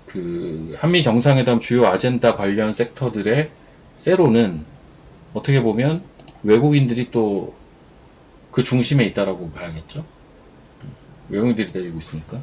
그 한미 정상회담 주요 아젠다 관련 섹터들의 세로는 어떻게 보면 외국인들이 또 그 중심에 있다라고 봐야겠죠. 외국인들이 때리고 있으니까.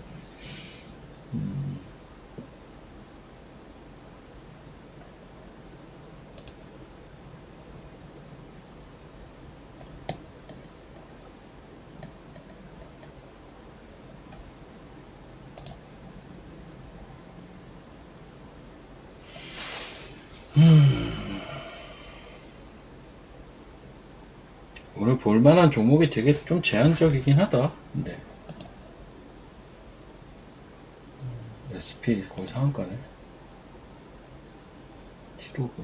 오늘 볼만한 종목이 되게 좀 제한적이긴 하다. 근데 SP 거의 상한가네. 티로그.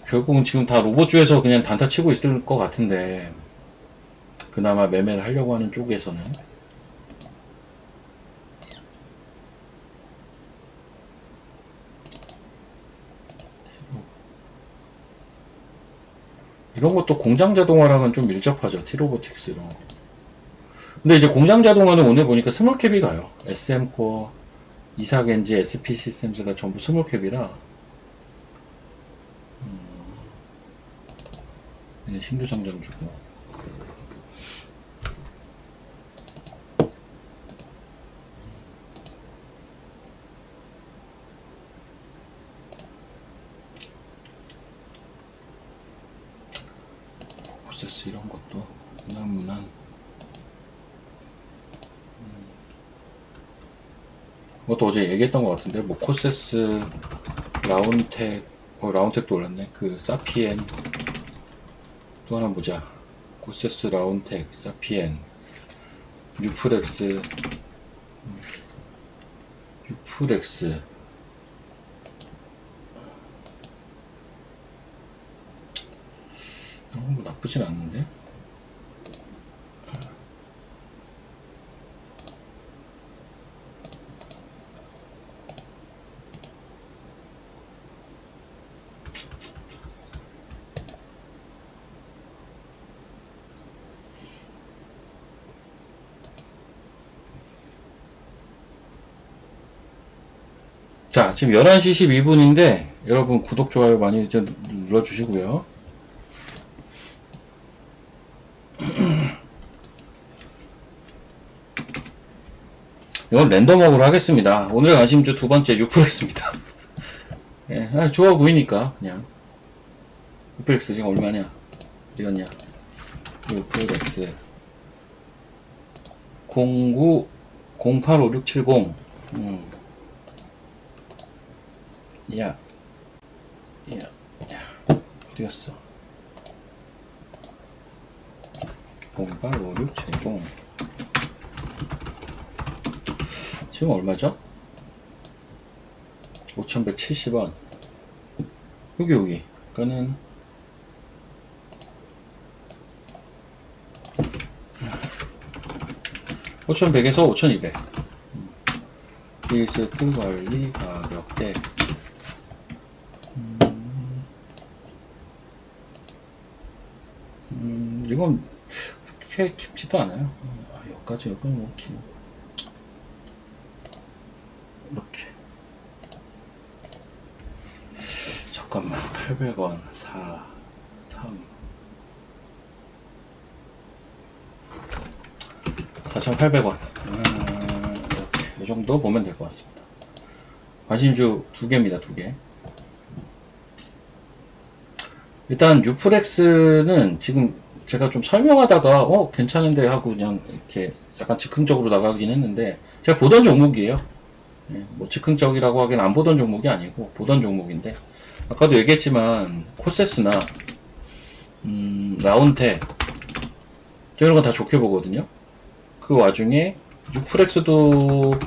결국은 지금 다 로봇주에서 그냥 단타 치고 있을 것 같은데 그나마 매매를 하려고 하는 쪽에서는 이런 것도 공장 자동화랑은 좀 밀접하죠. 티로보틱스 이런 거. 근데 이제 공장 자동화는 오늘 보니까 스몰캡이 가요. SM코어, 이사겐지, SP 시스템즈가 전부 스몰캡이라 신규 상장 주고. 프로세스 이런 것도 무난무난. 그것도 어제 얘기했던 것 같은데 뭐 코세스, 라운텍, 라운텍도 올랐네. 그 사피엔 또 하나 보자. 코세스, 라운텍, 사피엔, 유프렉스, 유프렉스. 이런 거 나쁘진 않은데. 자, 지금 11시 12분인데 여러분 구독, 좋아요 많이 좀 눌러주시고요. 이건 랜덤워크로 하겠습니다. 오늘 관심주 두 번째 유프렉스입니다. 예, 좋아 보이니까 그냥. 유프렉스 지금 얼마냐? 어디 갔냐? 유프렉스 09 085670. 야, 어디 갔어? 085670. 지금 얼마죠? 5170원. 여기. 그거는 5100에서 5200. 리스크 관리 가격대. 이건 그렇게 깊지도 않아요. 여기까지, 여기는 뭐 이렇게. 잠깐만, 800원, 4, 3. 4,800원. 이렇게. 이 정도 보면 될 것 같습니다. 관심주 두 개입니다, 두 개. 일단, 유프렉스는 지금 제가 좀 설명하다가, 괜찮은데 하고 그냥 이렇게 약간 즉흥적으로 나가긴 했는데, 제가 보던 종목이에요. 뭐 즉흥적이라고 하기엔 안 보던 종목이 아니고 보던 종목인데, 아까도 얘기했지만 코세스나 라운테 이런 건 다 좋게 보거든요. 그 와중에 유프렉스도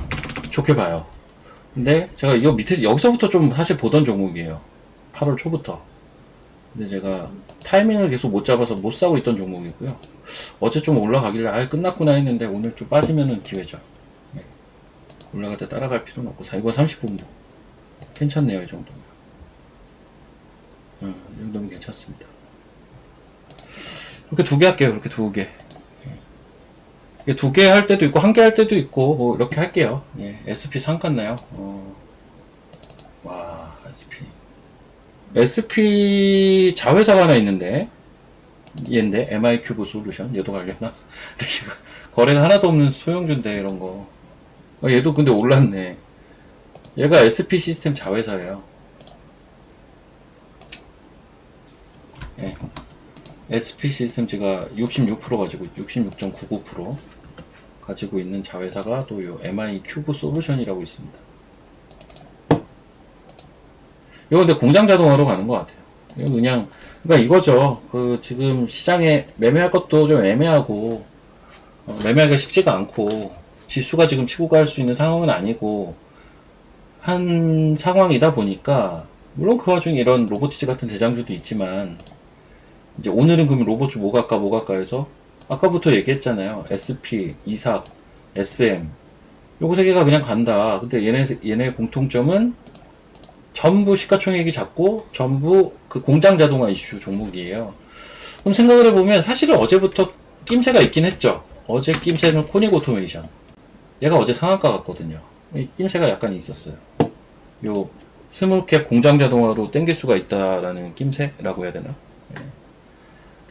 좋게 봐요. 근데 제가 이거 밑에 여기서부터 좀 사실 보던 종목이에요. 8월 초부터. 근데 제가 타이밍을 계속 못 잡아서 못 사고 있던 종목이고요. 어제 좀 올라가길래 끝났구나 했는데 오늘 좀 빠지면은 기회죠. 올라갈 때 따라갈 필요는 없고. 이건 30분도 괜찮네요. 이 정도면. 이 정도면 괜찮습니다. 이렇게 두 개 할게요. 이렇게 두 개. 두 개 할 때도 있고 한 개 할 때도 있고 뭐 이렇게 할게요. SP 상 같나요? 와, SP 자회사가 하나 있는데 얘인데 MI 큐브 솔루션. 얘도 가려나? 거래가 하나도 없는 소형주인데 이런 거. 얘도 근데 올랐네. 얘가 SP 시스템 자회사예요. SP 시스템즈가 66% 가지고 66.99% 가지고 있는 자회사가 또 요 MI 큐브 솔루션이라고 있습니다. 이거 근데 공장 자동화로 가는 것 같아요. 이거 그냥 그러니까 이거죠. 그 지금 시장에 매매할 것도 좀 애매하고 매매하기가 쉽지가 않고 지수가 지금 치고 갈 수 있는 상황은 아니고 한 상황이다 보니까 물론 그 와중에 이런 로보티스 같은 대장주도 있지만 이제 오늘은 그러면 로봇주 뭐 갈까 해서 아까부터 얘기했잖아요. SP, 이삭, SM 요거 세 개가 그냥 간다. 근데 얘네 공통점은 전부 시가총액이 작고 전부 그 공장 자동화 이슈 종목이에요. 그럼 생각을 해보면 사실은 어제부터 낌새가 있긴 했죠. 어제 낌새는 코닉 오토메이션. 얘가 어제 상한가 갔거든요. 낌새가 약간 있었어요. 요 스몰캡 공장 자동화로 땡길 수가 있다라는 낌새라고 해야 되나?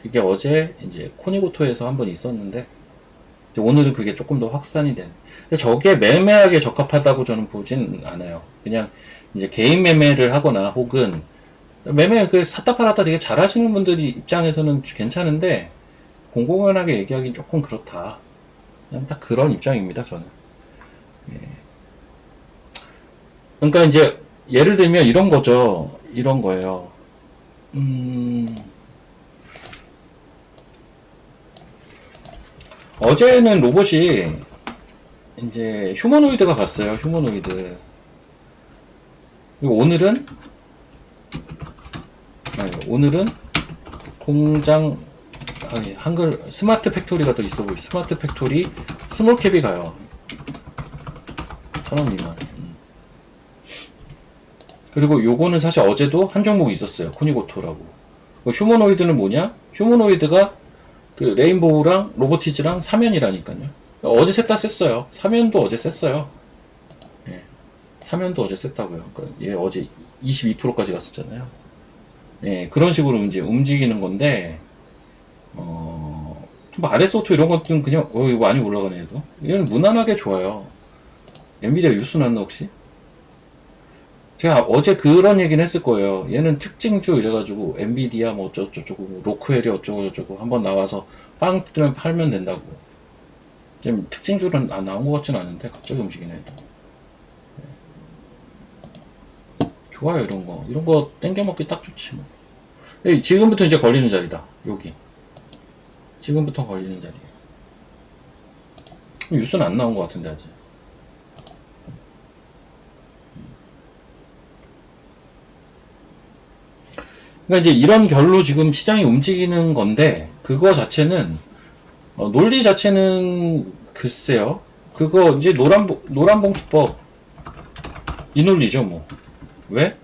그게 어제 이제 코니고토에서 한번 있었는데 이제 오늘은 그게 조금 더 확산이 된. 근데 저게 매매하기에 적합하다고 저는 보진 않아요. 그냥 이제 개인 매매를 하거나 혹은 매매 그 샀다 팔았다 되게 잘하시는 분들이 입장에서는 괜찮은데 공공연하게 얘기하기는 조금 그렇다. 그냥 딱 그런 입장입니다, 저는. 그러니까 이제 예를 들면 이런 거죠. 이런 거예요. 어제는 로봇이 이제 휴머노이드가 갔어요. 휴머노이드. 그리고 오늘은 공장 한글 스마트 팩토리가 또 있어 보이. 스마트 팩토리 스몰캡이 가요. 1,000원 미만. 그리고 요거는 사실 어제도 한 종목 있었어요. 코니고토라고. 휴머노이드는 뭐냐? 휴머노이드가 그 레인보우랑 로보티즈랑 사면이라니까요. 어제 셋 다 셌어요. 사면도 어제 셌어요. 예. 사면도 어제 셌다고요. 그러니까 얘 어제 22%까지 갔었잖아요. 예, 그런 식으로 이제 움직이는 건데, 뭐 RS오토 이런 것들은 그냥, 이거 많이 올라가네, 얘도. 얘는 무난하게 좋아요. 엔비디아 뉴스 났나, 혹시? 제가 어제 그런 얘기는 했을 거예요. 얘는 특징주 이래가지고, 엔비디아 뭐 어쩌고저쩌고, 로크웰이 어쩌고저쩌고, 한번 나와서 빵 뜨면 팔면 된다고. 지금 특징주는 안 나온 것 같진 않은데, 갑자기 움직이네, 얘도. 좋아요, 이런 거. 이런 거 땡겨먹기 딱 좋지, 뭐. 지금부터 이제 걸리는 자리다, 여기. 지금부터 걸리는 자리에요. 뉴스는 안 나온 것 같은데, 아직. 그러니까 이제 이런 결로 지금 시장이 움직이는 건데, 그거 자체는, 논리 자체는, 글쎄요. 그거 이제 노란봉투법, 이 논리죠, 뭐. 왜?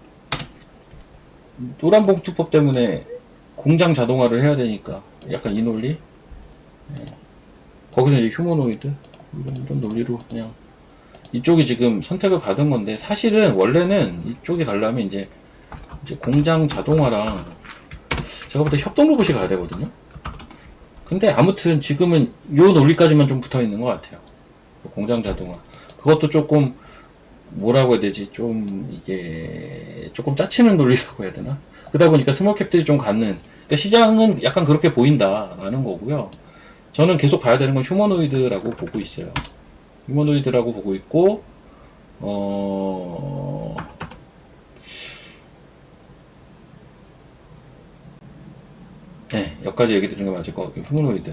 노란봉투법 때문에 공장 자동화를 해야 되니까. 약간 이 논리? 예. 거기서 이제 휴머노이드? 이런 논리로 그냥. 이쪽이 지금 선택을 받은 건데, 사실은 원래는 이쪽에 가려면 이제 공장 자동화랑 제가 볼 때 협동 로봇이 가야 되거든요. 근데 아무튼 지금은 요 논리까지만 좀 붙어 있는 것 같아요. 공장 자동화. 그것도 조금 뭐라고 해야 되지? 좀 이게 조금 짜치는 논리라고 해야 되나? 그러다 보니까 스몰캡들이 좀 갖는. 그러니까 시장은 약간 그렇게 보인다라는 거고요. 저는 계속 봐야 되는 건 휴머노이드라고 보고 있어요. 휴머노이드라고 보고 있고, 네, 여기까지 얘기 드리는 게 맞을 것 같고, 휴머노이드.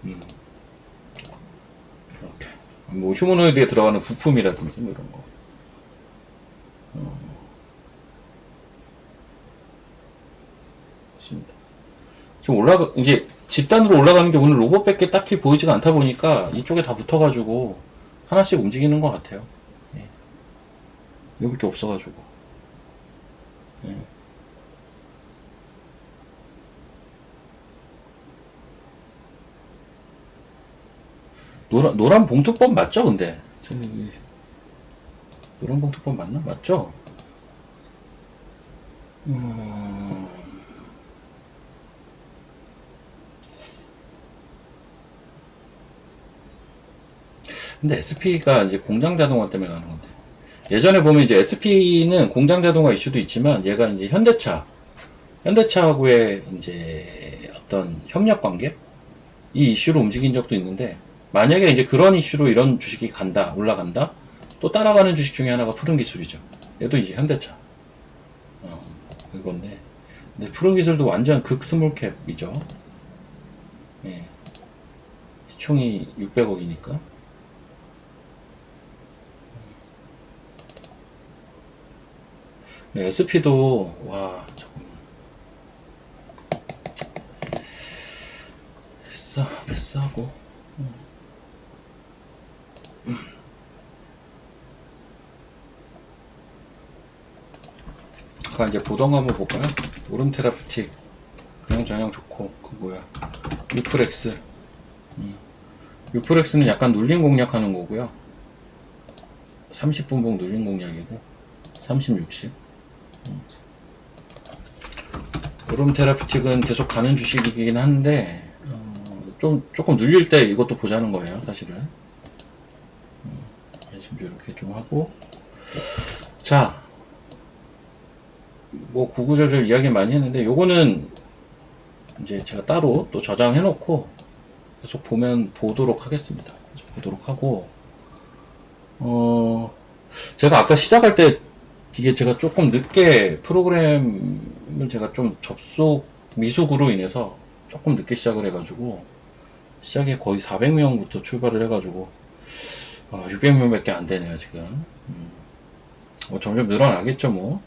네. 이렇게. 뭐, 휴머노이드에 들어가는 부품이라든지, 뭐 이런 거. 좋습니다. 지금 이게 집단으로 올라가는 게 오늘 로봇밖에 딱히 보이지가 않다 보니까 이쪽에 다 붙어가지고 하나씩 움직이는 것 같아요. 예. 이거밖에 없어가지고. 예. 노란 봉투법 맞죠, 근데? 노란 봉투법 맞나? 맞죠? 근데 SP가 이제 공장 자동화 때문에 가는 건데. 예전에 보면 이제 SP는 공장 자동화 이슈도 있지만 얘가 이제 현대차하고의 이제 어떤 협력 관계? 이 이슈로 움직인 적도 있는데, 만약에 이제 그런 이슈로 이런 주식이 올라간다? 또 따라가는 주식 중에 하나가 푸른 기술이죠. 얘도 이제 현대차. 그건데. 근데 푸른 기술도 완전 극 스몰캡이죠. 예. 시총이 600억이니까. SP도, 와, 잠깐만. 비싸고. 아까 이제 보던 거 한번 볼까요? 오름 테라피틱. 그냥 저냥 좋고, 그 뭐야. 유프렉스. 유프렉스는 약간 눌림 공략하는 거고요. 30분봉 눌림 공략이고, 30, 60. 오름 테라피틱은 계속 가는 주식이긴 한데, 조금 눌릴 때 이것도 보자는 거예요, 사실은. 지금 이렇게 좀 하고. 자, 뭐 구구절절 이야기 많이 했는데, 요거는 이제 제가 따로 또 저장해 놓고 계속 보도록 하겠습니다. 계속 보도록 하고, 제가 아까 시작할 때 이게 제가 조금 늦게 프로그램을 제가 좀 미숙으로 인해서 조금 늦게 시작을 해가지고, 시작에 거의 400명부터 출발을 해가지고 600명밖에 안 되네요 지금. 점점 늘어나겠죠 뭐.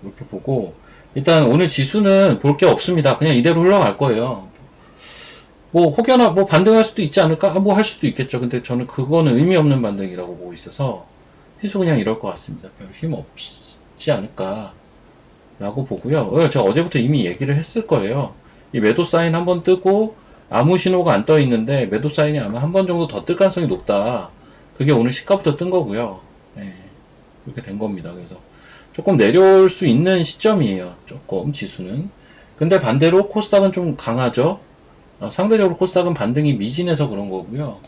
이렇게 보고, 일단 오늘 지수는 볼 게 없습니다. 그냥 이대로 흘러갈 거예요. 뭐 혹여나 뭐 반등할 수도 있지 않을까? 뭐 할 수도 있겠죠. 근데 저는 그거는 의미 없는 반등이라고 보고 있어서 희수 그냥 이럴 것 같습니다. 별 힘 없지 않을까 라고 보고요. 제가 어제부터 이미 얘기를 했을 거예요. 이 매도 사인 한번 뜨고 아무 신호가 안 떠 있는데 매도 사인이 아마 한 번 정도 더 뜰 가능성이 높다. 그게 오늘 시가부터 뜬 거고요. 네, 이렇게 된 겁니다. 그래서 조금 내려올 수 있는 시점이에요. 조금 지수는. 근데 반대로 코스닥은 좀 강하죠. 상대적으로 코스닥은 반등이 미진해서 그런 거고요.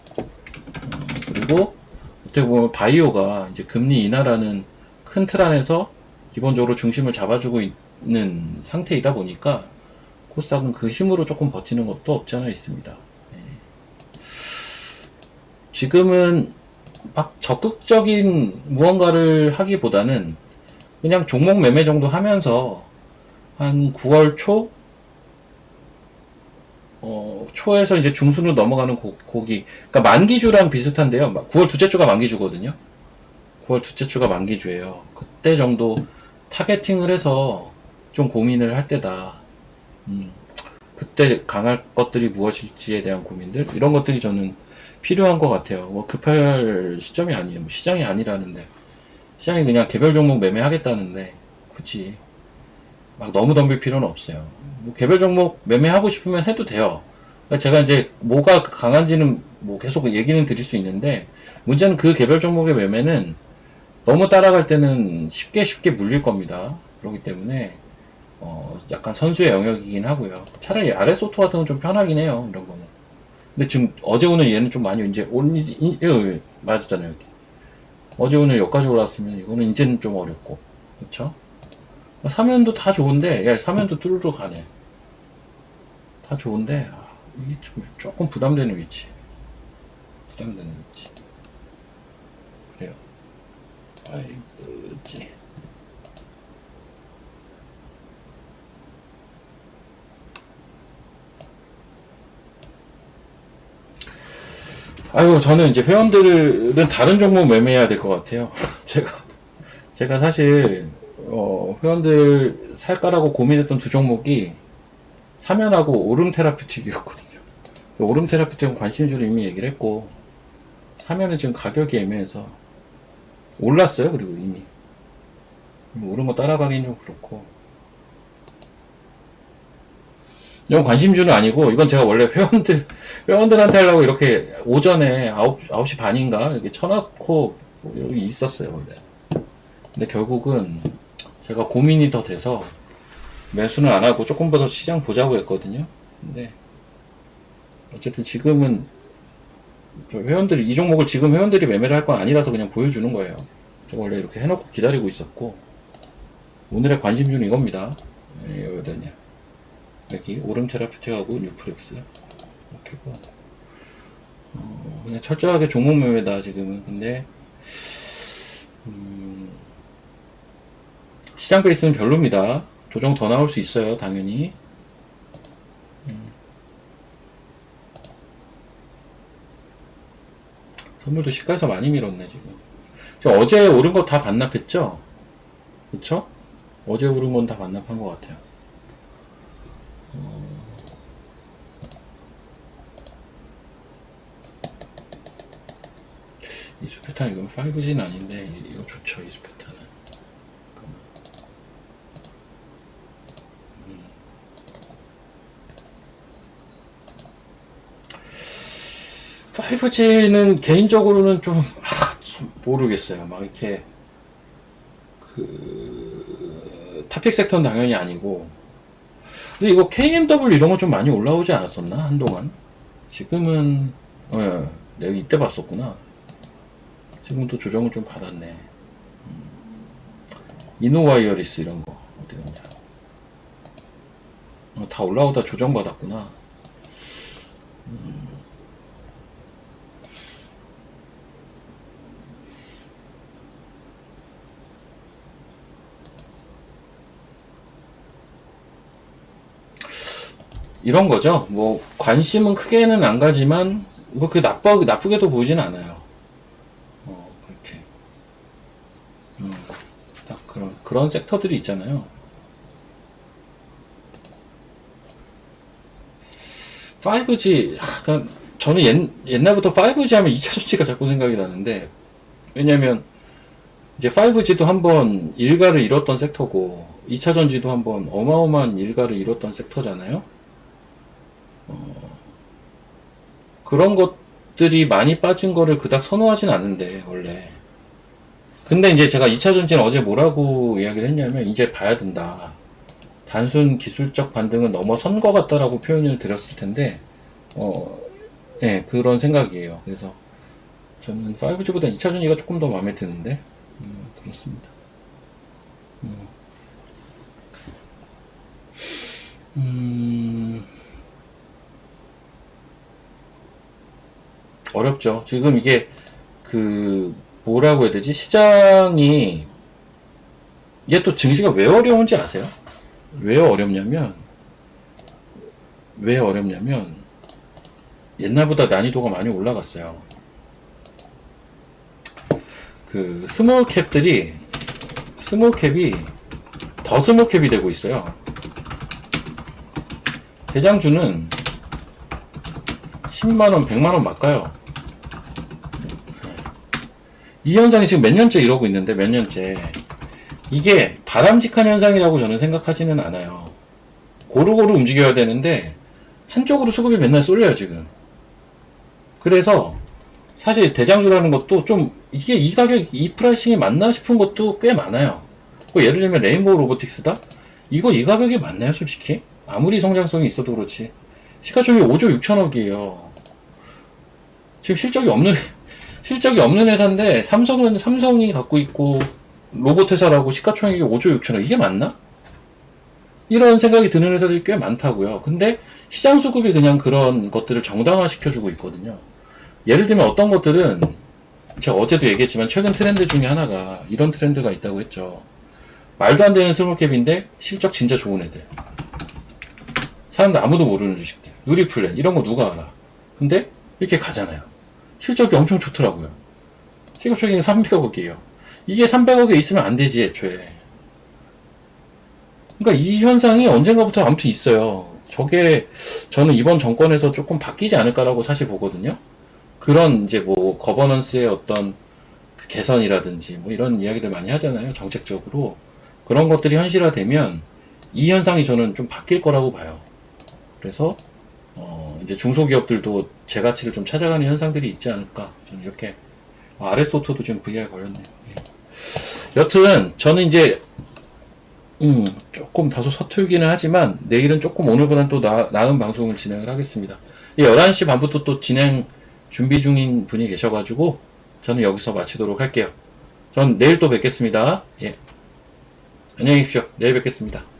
그리고 어떻게 보면 바이오가 이제 금리 인하라는 큰 틀 안에서 기본적으로 중심을 잡아주고 있는 상태이다 보니까 코스닥은 그 힘으로 조금 버티는 것도 없지 않아 있습니다. 네. 지금은 막 적극적인 무언가를 하기보다는 그냥 종목 매매 정도 하면서 한 9월 초에서 이제 중순으로 넘어가는 고기, 그러니까 만기주랑 비슷한데요. 9월 둘째 주가 만기주거든요. 9월 둘째 주가 만기주예요. 그때 정도 타겟팅을 해서 좀 고민을 할 때다. 그때 강할 것들이 무엇일지에 대한 고민들, 이런 것들이 저는 필요한 것 같아요. 뭐 급할 시점이 아니에요. 뭐 시장이 아니라는데, 시장이 그냥 개별 종목 매매하겠다는데 굳이 막 너무 덤빌 필요는 없어요. 뭐 개별 종목 매매하고 싶으면 해도 돼요. 그러니까 제가 이제 뭐가 강한지는 뭐 계속 얘기는 드릴 수 있는데, 문제는 그 개별 종목의 매매는 너무 따라갈 때는 쉽게 물릴 겁니다. 그렇기 때문에 약간 선수의 영역이긴 하고요. 차라리 아레소토 같은 건 좀 편하긴 해요. 이런 거는. 근데 지금 어제 오늘 얘는 좀 많이 이제 맞았잖아요. 여기. 어제 오늘 여기까지 올랐으면 이거는 이제는 좀 어렵고, 그렇죠? 사면도 다 좋은데, 야, 사면도 뚜루루 가네. 다 좋은데, 이게 조금 부담되는 위치. 부담되는 위치. 그래요. 아이고지. 아이고, 저는 이제 회원들은 다른 종목 매매해야 될 것 같아요. 제가 사실, 회원들 살까라고 고민했던 두 종목이 사면하고 오름 테라피틱이었거든요. 오름 테라피틱은 관심주로 이미 얘기를 했고, 사면은 지금 가격이 애매해서 올랐어요. 그리고 이미 오른 거 따라가기는 좀 그렇고, 이건 관심주는 아니고, 이건 제가 원래 회원들한테 하려고 이렇게 오전에 9시 반인가 이렇게 쳐놓고 여기 있었어요 원래. 근데 결국은 제가 고민이 더 돼서 매수는 안 하고 조금 더 시장 보자고 했거든요. 근데 어쨌든 지금은 회원들이 이 종목을 지금 회원들이 매매를 할 건 아니라서 그냥 보여주는 거예요. 제가 원래 이렇게 해놓고 기다리고 있었고, 오늘의 관심주는 이겁니다. 어디냐, 여기 오름 테라피틱하고 뉴프렉스 이렇게고, 그냥 철저하게 종목 매매다 지금은. 근데 시장 베이스는 별로입니다. 조정 더 나올 수 있어요, 당연히. 선물도 시가에서 많이 밀었네 지금. 어제 오른 거 다 반납했죠? 그쵸? 어제 오른 건 다 반납한 것 같아요. 이수페탄 이건 5G는 아닌데 이거 좋죠. 이수페탄은 5G는 개인적으로는 좀 모르겠어요. 막 이렇게 타픽 섹터는 당연히 아니고, 근데 이거 KMW 이런 거 좀 많이 올라오지 않았었나 한동안? 지금은 내가 이때 봤었구나. 지금 또 조정을 좀 받았네. 이노와이어리스 이런 거 어디 갔냐? 다 올라오다 조정 받았구나. 이런 거죠. 뭐 관심은 크게는 안 가지만 뭐 그 나쁘게도 보이진 않아요. 그렇게 딱 그런 섹터들이 있잖아요. 5G, 저는 옛날부터 5G 하면 2차 전지가 자꾸 생각이 나는데, 왜냐면 이제 5G도 한번 일가를 잃었던 섹터고 2차 전지도 한번 어마어마한 일가를 잃었던 섹터잖아요. 그런 것들이 많이 빠진 거를 그닥 선호하진 않는데 원래. 근데 이제 제가 2차 전지는 어제 뭐라고 이야기를 했냐면 이제 봐야 된다. 단순 기술적 반등은 넘어선 것 같다라고 표현을 드렸을 텐데 예, 그런 생각이에요. 그래서 저는 5G보다 2차 전지가 조금 더 마음에 드는데 그렇습니다. 어렵죠. 지금 이게 그 뭐라고 해야 되지? 시장이 이게 또 증시가 왜 어려운지 아세요? 왜 어렵냐면 왜 어렵냐면 옛날보다 난이도가 많이 올라갔어요. 그 스몰캡이 더 스몰캡이 되고 있어요. 대장주는 10만원, 100만원 막 가요. 이 현상이 지금 몇 년째 이러고 있는데, 몇 년째. 이게 바람직한 현상이라고 저는 생각하지는 않아요. 고루고루 움직여야 되는데, 한쪽으로 수급이 맨날 쏠려요, 지금. 그래서, 사실 대장주라는 것도 좀, 이게 이 가격, 이 프라이싱이 맞나 싶은 것도 꽤 많아요. 뭐 예를 들면 레인보우 로보틱스다? 이거 이 가격이 맞나요, 솔직히? 아무리 성장성이 있어도 그렇지. 시가총액 5조 6천억이에요. 지금 실적이 없는 회사인데, 삼성이 갖고 있고, 로봇 회사라고 시가총액이 5조 6천억. 이게 맞나? 이런 생각이 드는 회사들이 꽤 많다고요. 근데 시장 수급이 그냥 그런 것들을 정당화시켜주고 있거든요. 예를 들면 어떤 것들은, 제가 어제도 얘기했지만, 최근 트렌드 중에 하나가, 이런 트렌드가 있다고 했죠. 말도 안 되는 스몰캡인데, 실적 진짜 좋은 애들. 사람들 아무도 모르는 주식들. 누리플랜. 이런 거 누가 알아. 근데, 이렇게 가잖아요. 실적이 엄청 좋더라고요. 시가총액이 300억이에요. 이게 300억에 있으면 안 되지, 애초에. 그러니까 이 현상이 언젠가부터 아무튼 있어요. 저게 저는 이번 정권에서 조금 바뀌지 않을까라고 사실 보거든요. 그런 이제 뭐 거버넌스의 어떤 그 개선이라든지 뭐 이런 이야기들 많이 하잖아요. 정책적으로. 그런 것들이 현실화되면 이 현상이 저는 좀 바뀔 거라고 봐요. 그래서 이제 중소기업들도 제 가치를 좀 찾아가는 현상들이 있지 않을까. 저는 이렇게 RS오토도 지금 VR 걸렸네요. 예. 여튼 저는 이제 조금 다소 서툴기는 하지만 내일은 조금 오늘보다는 또 나은 방송을 진행을 하겠습니다. 11시 반부터 또 진행 준비 중인 분이 계셔가지고 저는 여기서 마치도록 할게요. 전 내일 또 뵙겠습니다. 예. 안녕히 계십시오. 내일 뵙겠습니다.